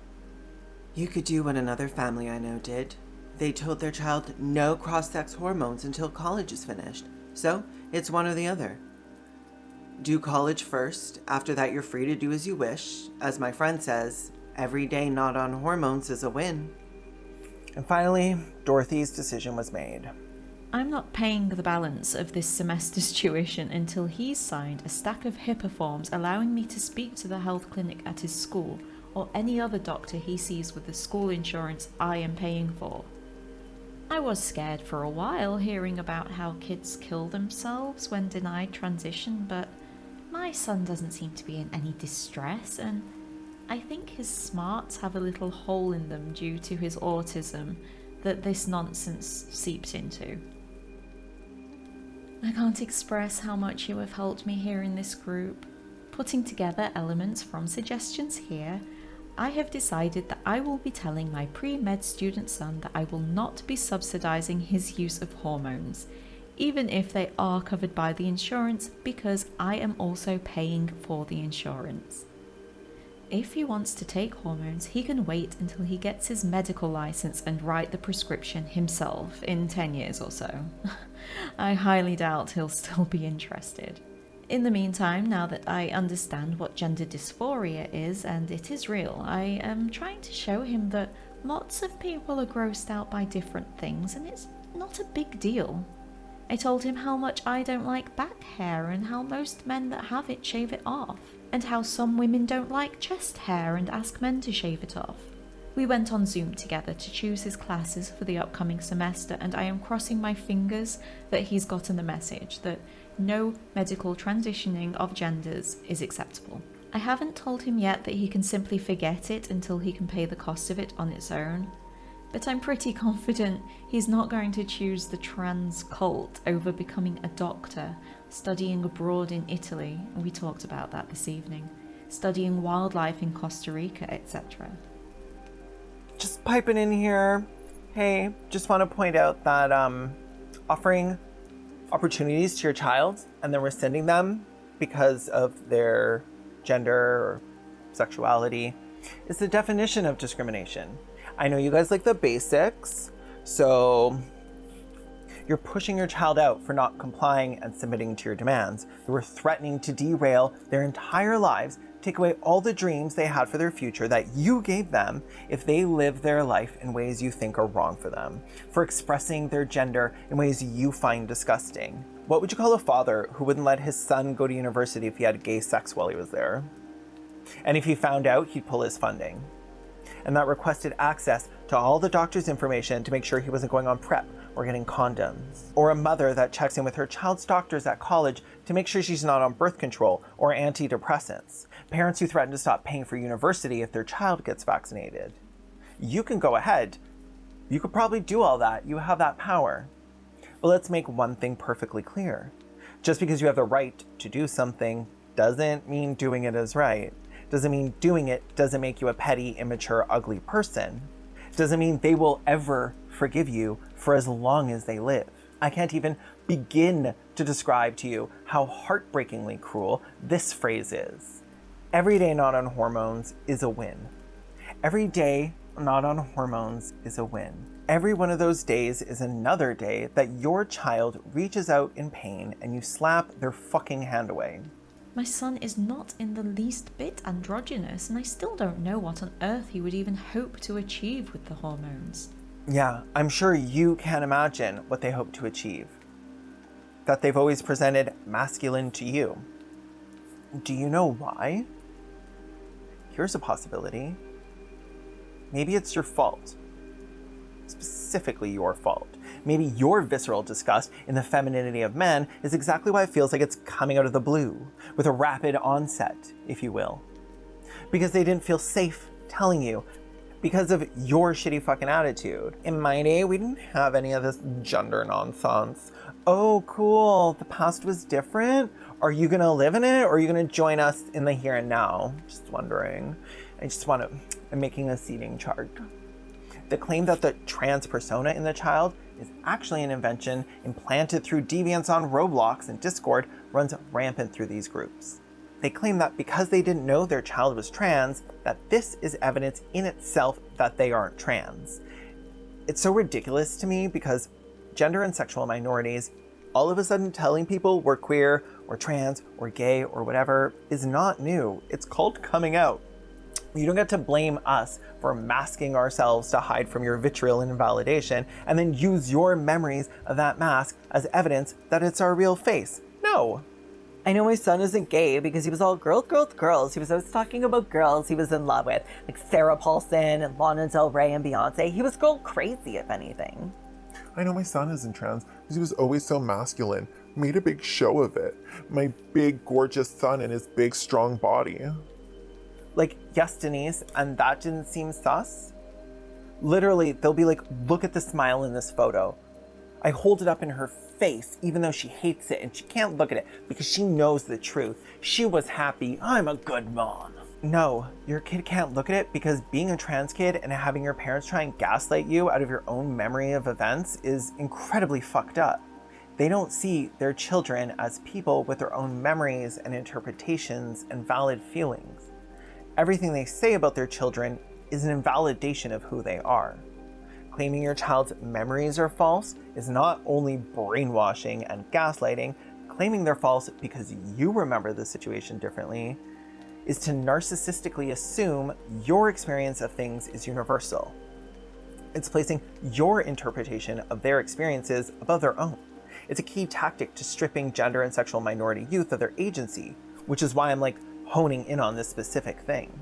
You could do what another family I know did. They told their child no cross-sex hormones until college is finished. So, it's one or the other. Do college first. After that, you're free to do as you wish. As my friend says, every day not on hormones is a win. And finally, Dorothy's decision was made. I'm not paying the balance of this semester's tuition until he's signed a stack of HIPAA forms allowing me to speak to the health clinic at his school or any other doctor he sees with the school insurance I am paying for. I was scared for a while hearing about how kids kill themselves when denied transition, but my son doesn't seem to be in any distress, and I think his smarts have a little hole in them due to his autism that this nonsense seeped into. I can't express how much you have helped me here in this group. Putting together elements from suggestions here, I have decided that I will be telling my pre-med student son that I will not be subsidizing his use of hormones, even if they are covered by the insurance, because I am also paying for the insurance. If he wants to take hormones, he can wait until he gets his medical license and write the prescription himself in 10 years or so. I highly doubt he'll still be interested. In the meantime, now that I understand what gender dysphoria is, and it is real, I am trying to show him that lots of people are grossed out by different things, and it's not a big deal. I told him how much I don't like back hair, and how most men that have it shave it off, and how some women don't like chest hair and ask men to shave it off. We went on Zoom together to choose his classes for the upcoming semester, and I am crossing my fingers that he's gotten the message that no medical transitioning of genders is acceptable. I haven't told him yet that he can simply forget it until he can pay the cost of it on its own, but I'm pretty confident he's not going to choose the trans cult over becoming a doctor, studying abroad in Italy, and we talked about that this evening, studying wildlife in Costa Rica, etc. Just piping in here. Hey, just want to point out that offering opportunities to your child and then rescinding them because of their gender or sexuality is the definition of discrimination. I know you guys like the basics, so you're pushing your child out for not complying and submitting to your demands. You were threatening to derail their entire lives, take away all the dreams they had for their future that you gave them if they live their life in ways you think are wrong for them, for expressing their gender in ways you find disgusting. What would you call a father who wouldn't let his son go to university if he had gay sex while he was there? And if he found out, he'd pull his funding. And that requested access to all the doctor's information to make sure he wasn't going on PrEP or getting condoms. Or a mother that checks in with her child's doctors at college to make sure she's not on birth control or antidepressants. Parents who threaten to stop paying for university if their child gets vaccinated. You can go ahead. You could probably do all that. You have that power. But let's make one thing perfectly clear. Just because you have the right to do something doesn't mean doing it is right. Doesn't mean doing it doesn't make you a petty, immature, ugly person. Doesn't mean they will ever forgive you for as long as they live. I can't even begin to describe to you how heartbreakingly cruel this phrase is. Every day not on hormones is a win. Every day not on hormones is a win. Every one of those days is another day that your child reaches out in pain and you slap their fucking hand away. My son is not in the least bit androgynous, and I still don't know what on earth he would even hope to achieve with the hormones. Yeah, I'm sure you can't imagine what they hope to achieve. That they've always presented masculine to you. Do you know why? Here's a possibility. Maybe it's your fault. Specifically your fault. Maybe your visceral disgust in the femininity of men is exactly why it feels like it's coming out of the blue, with a rapid onset, if you will. Because they didn't feel safe telling you, because of your shitty fucking attitude. In my day, we didn't have any of this gender nonsense. Oh, cool, the past was different? Are you gonna live in it, or are you gonna join us in the here and now? Just wondering. I'm making a seating chart. The claim that the trans persona in the child is actually an invention implanted through deviance on Roblox and Discord runs rampant through these groups. They claim that because they didn't know their child was trans, that this is evidence in itself that they aren't trans. It's so ridiculous to me because gender and sexual minorities, all of a sudden telling people we're queer or trans or gay or whatever is not new. It's called coming out. You don't get to blame us for masking ourselves to hide from your vitriol and invalidation and then use your memories of that mask as evidence that it's our real face. No. I know my son isn't gay because he was all girls. He was always talking about girls he was in love with, like Sarah Paulson and Lana Del Rey and Beyonce. He was girl crazy, if anything. I know my son isn't trans because he was always so masculine, made a big show of it. My big, gorgeous son and his big, strong body. Like, yes, Denise, and that didn't seem sus? Literally, they'll be like, look at the smile in this photo. I hold it up in her face, even though she hates it, and she can't look at it because she knows the truth. She was happy. I'm a good mom. No, your kid can't look at it because being a trans kid and having your parents try and gaslight you out of your own memory of events is incredibly fucked up. They don't see their children as people with their own memories and interpretations and valid feelings. Everything they say about their children is an invalidation of who they are. Claiming your child's memories are false is not only brainwashing and gaslighting, claiming they're false because you remember the situation differently is to narcissistically assume your experience of things is universal. It's placing your interpretation of their experiences above their own. It's a key tactic to stripping gender and sexual minority youth of their agency, which is why I'm honing in on this specific thing.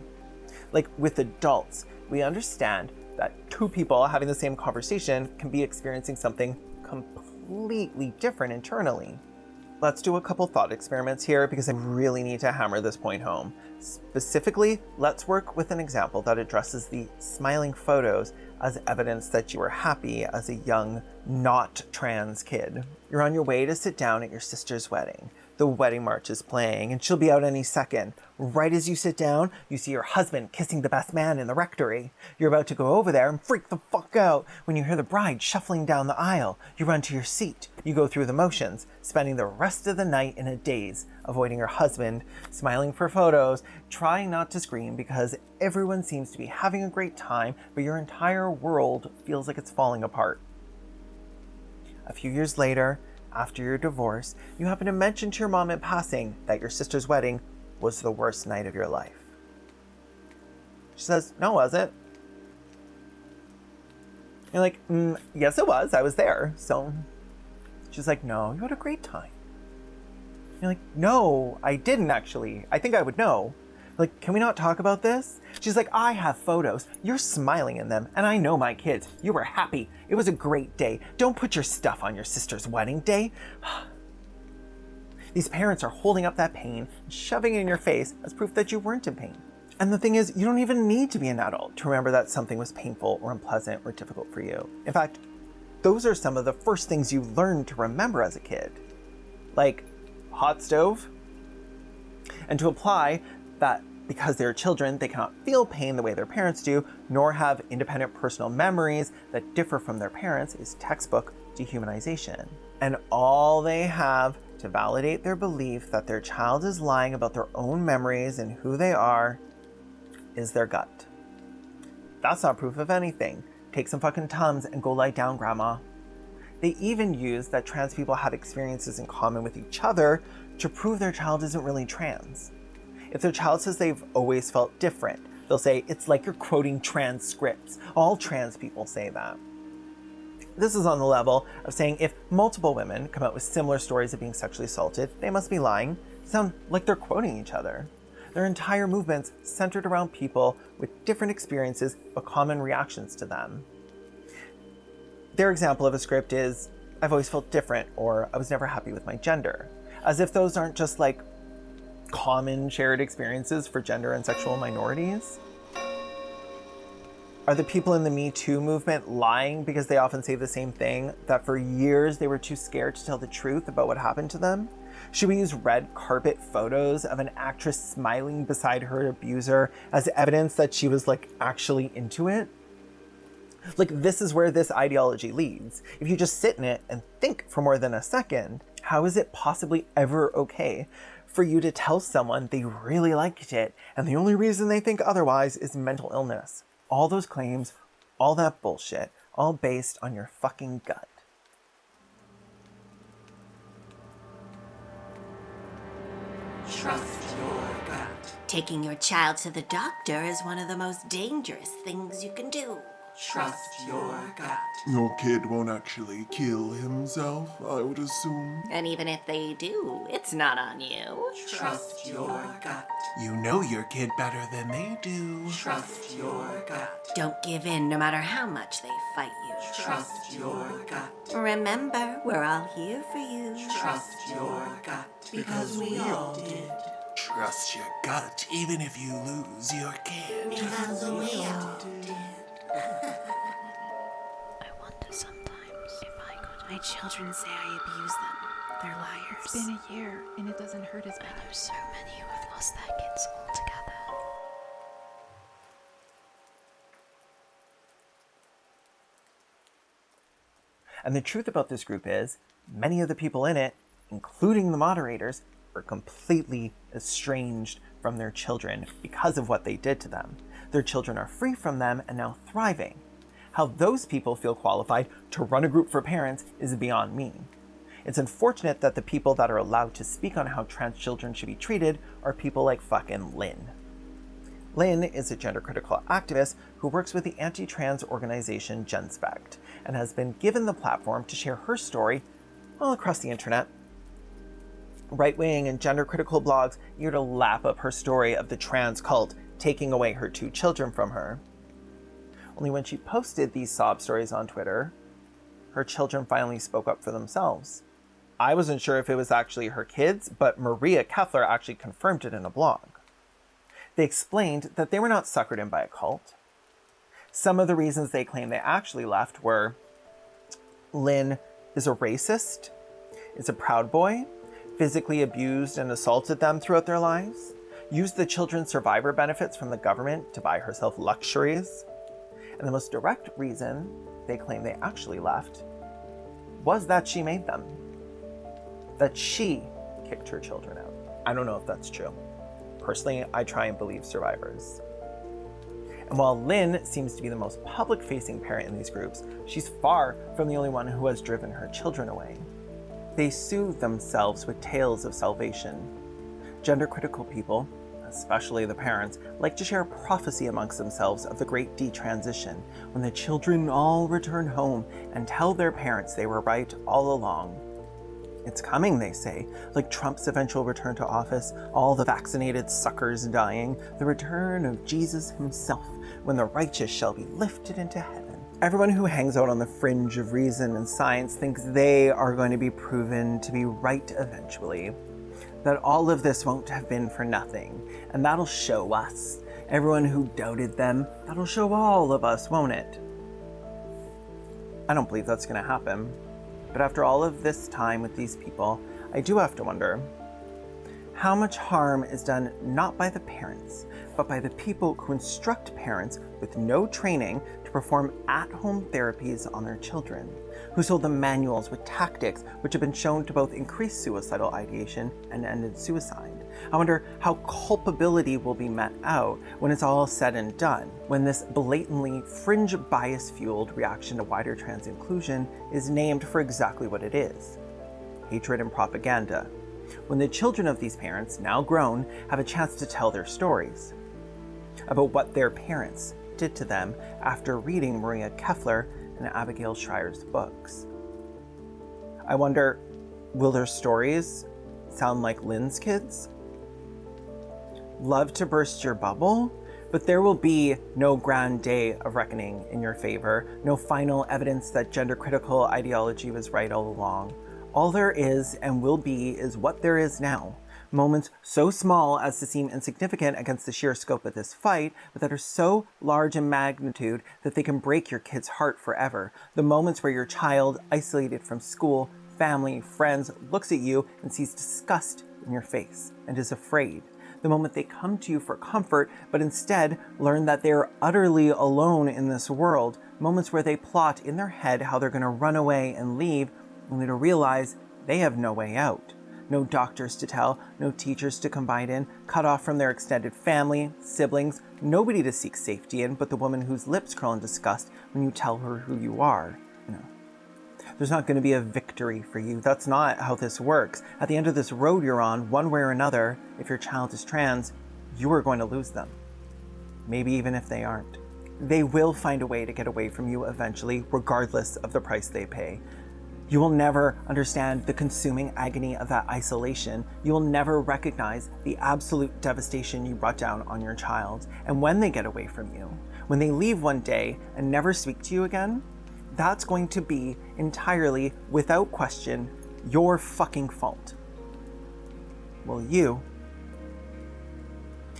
With adults, we understand that two people having the same conversation can be experiencing something completely different internally. Let's do a couple thought experiments here because I really need to hammer this point home. Specifically, let's work with an example that addresses the smiling photos as evidence that you were happy as a young, not trans kid. You're on your way to sit down at your sister's wedding. The wedding march is playing, and she'll be out any second. Right as you sit down, you see your husband kissing the best man in the rectory. You're about to go over there and freak the fuck out when you hear the bride shuffling down the aisle. You run to your seat. You go through the motions, spending the rest of the night in a daze, avoiding your husband, smiling for photos, trying not to scream because everyone seems to be having a great time, but your entire world feels like it's falling apart. A few years later, after your divorce, you happen to mention to your mom in passing that your sister's wedding was the worst night of your life. She says, no, was it? You're like, yes, it was. I was there. So she's like, no, you had a great time. You're like, no, I didn't actually. I think I would know. Like, can we not talk about this? She's like, I have photos. You're smiling in them, and I know my kids. You were happy. It was a great day. Don't put your stuff on your sister's wedding day. These parents are holding up that pain and shoving it in your face as proof that you weren't in pain. And the thing is, you don't even need to be an adult to remember that something was painful or unpleasant or difficult for you. In fact, those are some of the first things you learn to remember as a kid. Like hot stove. And to apply that because they're children, they cannot feel pain the way their parents do, nor have independent personal memories that differ from their parents, is textbook dehumanization. And all they have to validate their belief that their child is lying about their own memories and who they are is their gut. That's not proof of anything. Take some fucking Tums and go lie down, Grandma. They even use that trans people have experiences in common with each other to prove their child isn't really trans. If their child says they've always felt different, they'll say, it's like you're quoting transcripts. All trans people say that. This is on the level of saying if multiple women come out with similar stories of being sexually assaulted, they must be lying. They sound like they're quoting each other. Their entire movement's centered around people with different experiences but common reactions to them. Their example of a script is, I've always felt different, or I was never happy with my gender. As if those aren't just like common shared experiences for gender and sexual minorities? Are the people in the Me Too movement lying because they often say the same thing, that for years they were too scared to tell the truth about what happened to them? Should we use red carpet photos of an actress smiling beside her abuser as evidence that she was like actually into it? Like, this is where this ideology leads. If you just sit in it and think for more than a second, how is it possibly ever okay for you to tell someone they really liked it and the only reason they think otherwise is mental illness? All those claims, all that bullshit, all based on your fucking gut. Trust your gut. Taking your child to the doctor is one of the most dangerous things you can do. Trust your gut. Your kid won't actually kill himself, I would assume. And even if they do, it's not on you. Trust your gut. You know your kid better than they do. Trust your gut. Don't give in no matter how much they fight you. Trust your gut. Remember, we're all here for you. Trust your gut. Because we all did. Trust your gut, even if you lose your kid. Because we all did. I wonder sometimes if I could. My children say I abuse them. They're liars. It's been a year, and it doesn't hurt as bad. I know so many who have lost their kids altogether. And the truth about this group is, many of the people in it, including the moderators, are completely estranged from their children because of what they did to them. Their children are free from them and now thriving. How those people feel qualified to run a group for parents is beyond me. It's unfortunate that the people that are allowed to speak on how trans children should be treated are people like fucking Lynn. Lynn is a gender-critical activist who works with the anti-trans organization GenSpect and has been given the platform to share her story all across the internet. Right-wing and gender-critical blogs eager to lap up her story of the trans cult taking away her 2 children from her. Only when she posted these sob stories on Twitter, her children finally spoke up for themselves. I wasn't sure if it was actually her kids, but Maria Keffler actually confirmed it in a blog. They explained that they were not suckered in by a cult. Some of the reasons they claimed they actually left were Lynn is a racist, is a Proud Boy, physically abused and assaulted them throughout their lives, used the children's survivor benefits from the government to buy herself luxuries, and the most direct reason they claim they actually left was that she made them. That she kicked her children out. I don't know if that's true. Personally, I try and believe survivors. And while Lynn seems to be the most public-facing parent in these groups, she's far from the only one who has driven her children away. They soothe themselves with tales of salvation. Gender-critical people, especially the parents, like to share prophecy amongst themselves of the great detransition, when the children all return home and tell their parents they were right all along. It's coming, they say, like Trump's eventual return to office, all the vaccinated suckers dying, the return of Jesus himself, when the righteous shall be lifted into heaven. Everyone who hangs out on the fringe of reason and science thinks they are going to be proven to be right eventually. That all of this won't have been for nothing, and that'll show us. Everyone who doubted them, that'll show all of us, won't it? I don't believe that's going to happen. But after all of this time with these people, I do have to wonder how much harm is done not by the parents, but by the people who instruct parents with no training to perform at-home therapies on their children, who sold them manuals with tactics which have been shown to both increase suicidal ideation and ended suicide. I wonder how culpability will be met out when it's all said and done, when this blatantly fringe bias-fueled reaction to wider trans inclusion is named for exactly what it is: hatred and propaganda. When the children of these parents, now grown, have a chance to tell their stories about what their parents did to them after reading Maria Keffler and Abigail Schreier's books. I wonder, will their stories sound like Lynn's kids? Love to burst your bubble, but there will be no grand day of reckoning in your favor, no final evidence that gender-critical ideology was right all along. All there is and will be is what there is now. Moments so small as to seem insignificant against the sheer scope of this fight, but that are so large in magnitude that they can break your kid's heart forever. The moments where your child, isolated from school, family, friends, looks at you and sees disgust in your face and is afraid. The moment they come to you for comfort, but instead learn that they are utterly alone in this world. Moments where they plot in their head how they're going to run away and leave, only to realize they have no way out. No doctors to tell, no teachers to confide in, cut off from their extended family, siblings, nobody to seek safety in but the woman whose lips curl in disgust when you tell her who you are. There's not going to be a victory for you. That's not how this works. At the end of this road you're on, one way or another, if your child is trans, you are going to lose them. Maybe even if they aren't. They will find a way to get away from you eventually, regardless of the price they pay. You will never understand the consuming agony of that isolation. You will never recognize the absolute devastation you brought down on your child. And when they get away from you, when they leave one day and never speak to you again, that's going to be entirely, without question, your fucking fault. Well, you,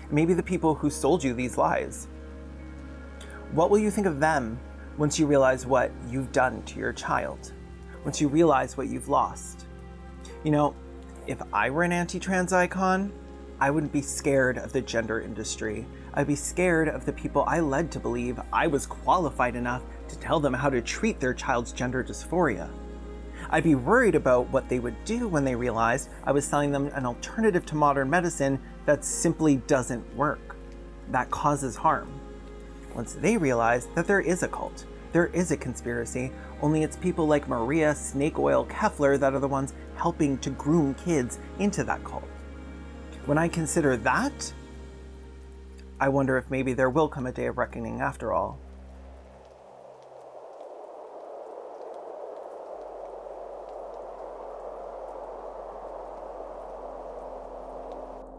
maybe the people who sold you these lies, what will you think of them once you realize what you've done to your child? Once you realize what you've lost? You know, if I were an anti-trans icon, I wouldn't be scared of the gender industry. I'd be scared of the people I led to believe I was qualified enough to tell them how to treat their child's gender dysphoria. I'd be worried about what they would do when they realized I was selling them an alternative to modern medicine that simply doesn't work, that causes harm. Once they realize that there is a cult, there is a conspiracy, only it's people like Maria Snake Oil Keffler that are the ones helping to groom kids into that cult. When I consider that, I wonder if maybe there will come a day of reckoning after all.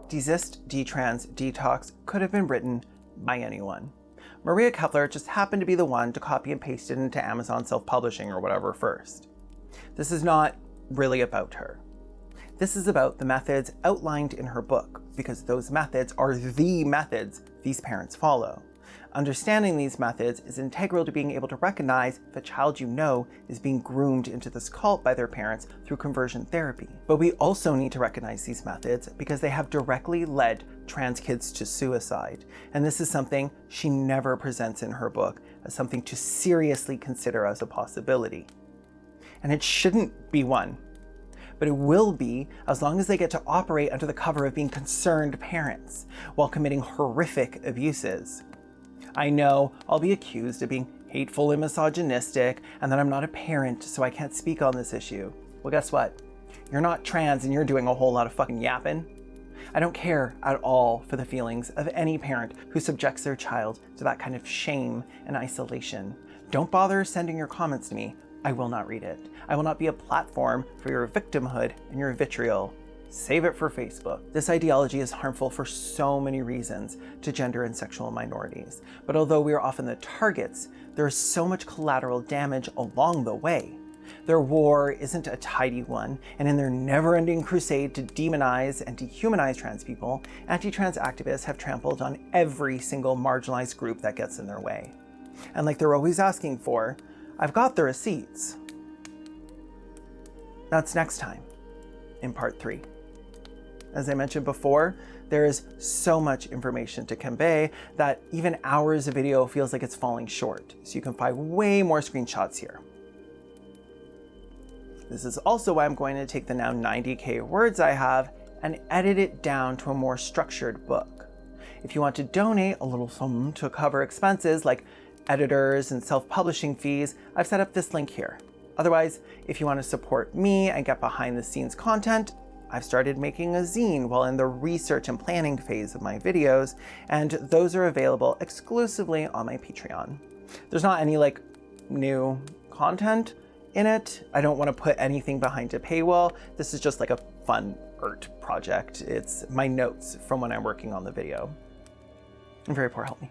Desist, Detrans, Detox could have been written by anyone. Maria Keffler just happened to be the one to copy and paste it into Amazon self-publishing or whatever first. This is not really about her. This is about the methods outlined in her book, because those methods are the methods these parents follow. Understanding these methods is integral to being able to recognize if a child you know is being groomed into this cult by their parents through conversion therapy. But we also need to recognize these methods because they have directly led trans kids to suicide. And this is something she never presents in her book as something to seriously consider as a possibility. And it shouldn't be one. But it will be as long as they get to operate under the cover of being concerned parents while committing horrific abuses. I know I'll be accused of being hateful and misogynistic and that I'm not a parent, so I can't speak on this issue. Well, guess what? You're not trans and you're doing a whole lot of fucking yapping. I don't care at all for the feelings of any parent who subjects their child to that kind of shame and isolation. Don't bother sending your comments to me. I will not read it. I will not be a platform for your victimhood and your vitriol. Save it for Facebook. This ideology is harmful for so many reasons to gender and sexual minorities. But although we are often the targets, there is so much collateral damage along the way. Their war isn't a tidy one, and in their never-ending crusade to demonize and dehumanize trans people, anti-trans activists have trampled on every single marginalized group that gets in their way. And like they're always asking for, I've got the receipts. That's next time, in part 3. As I mentioned before, there is so much information to convey that even hours of video feels like it's falling short, so you can find way more screenshots here. This is also why I'm going to take the now 90k words I have and edit it down to a more structured book. If you want to donate a little something to cover expenses like editors and self-publishing fees, I've set up this link here. Otherwise, if you want to support me and get behind the scenes content, I've started making a zine while in the research and planning phase of my videos, and those are available exclusively on my Patreon. There's not any new content in it. I don't want to put anything behind a paywall. This is just like a fun art project. It's my notes from when I'm working on the video. I'm very poor, help me.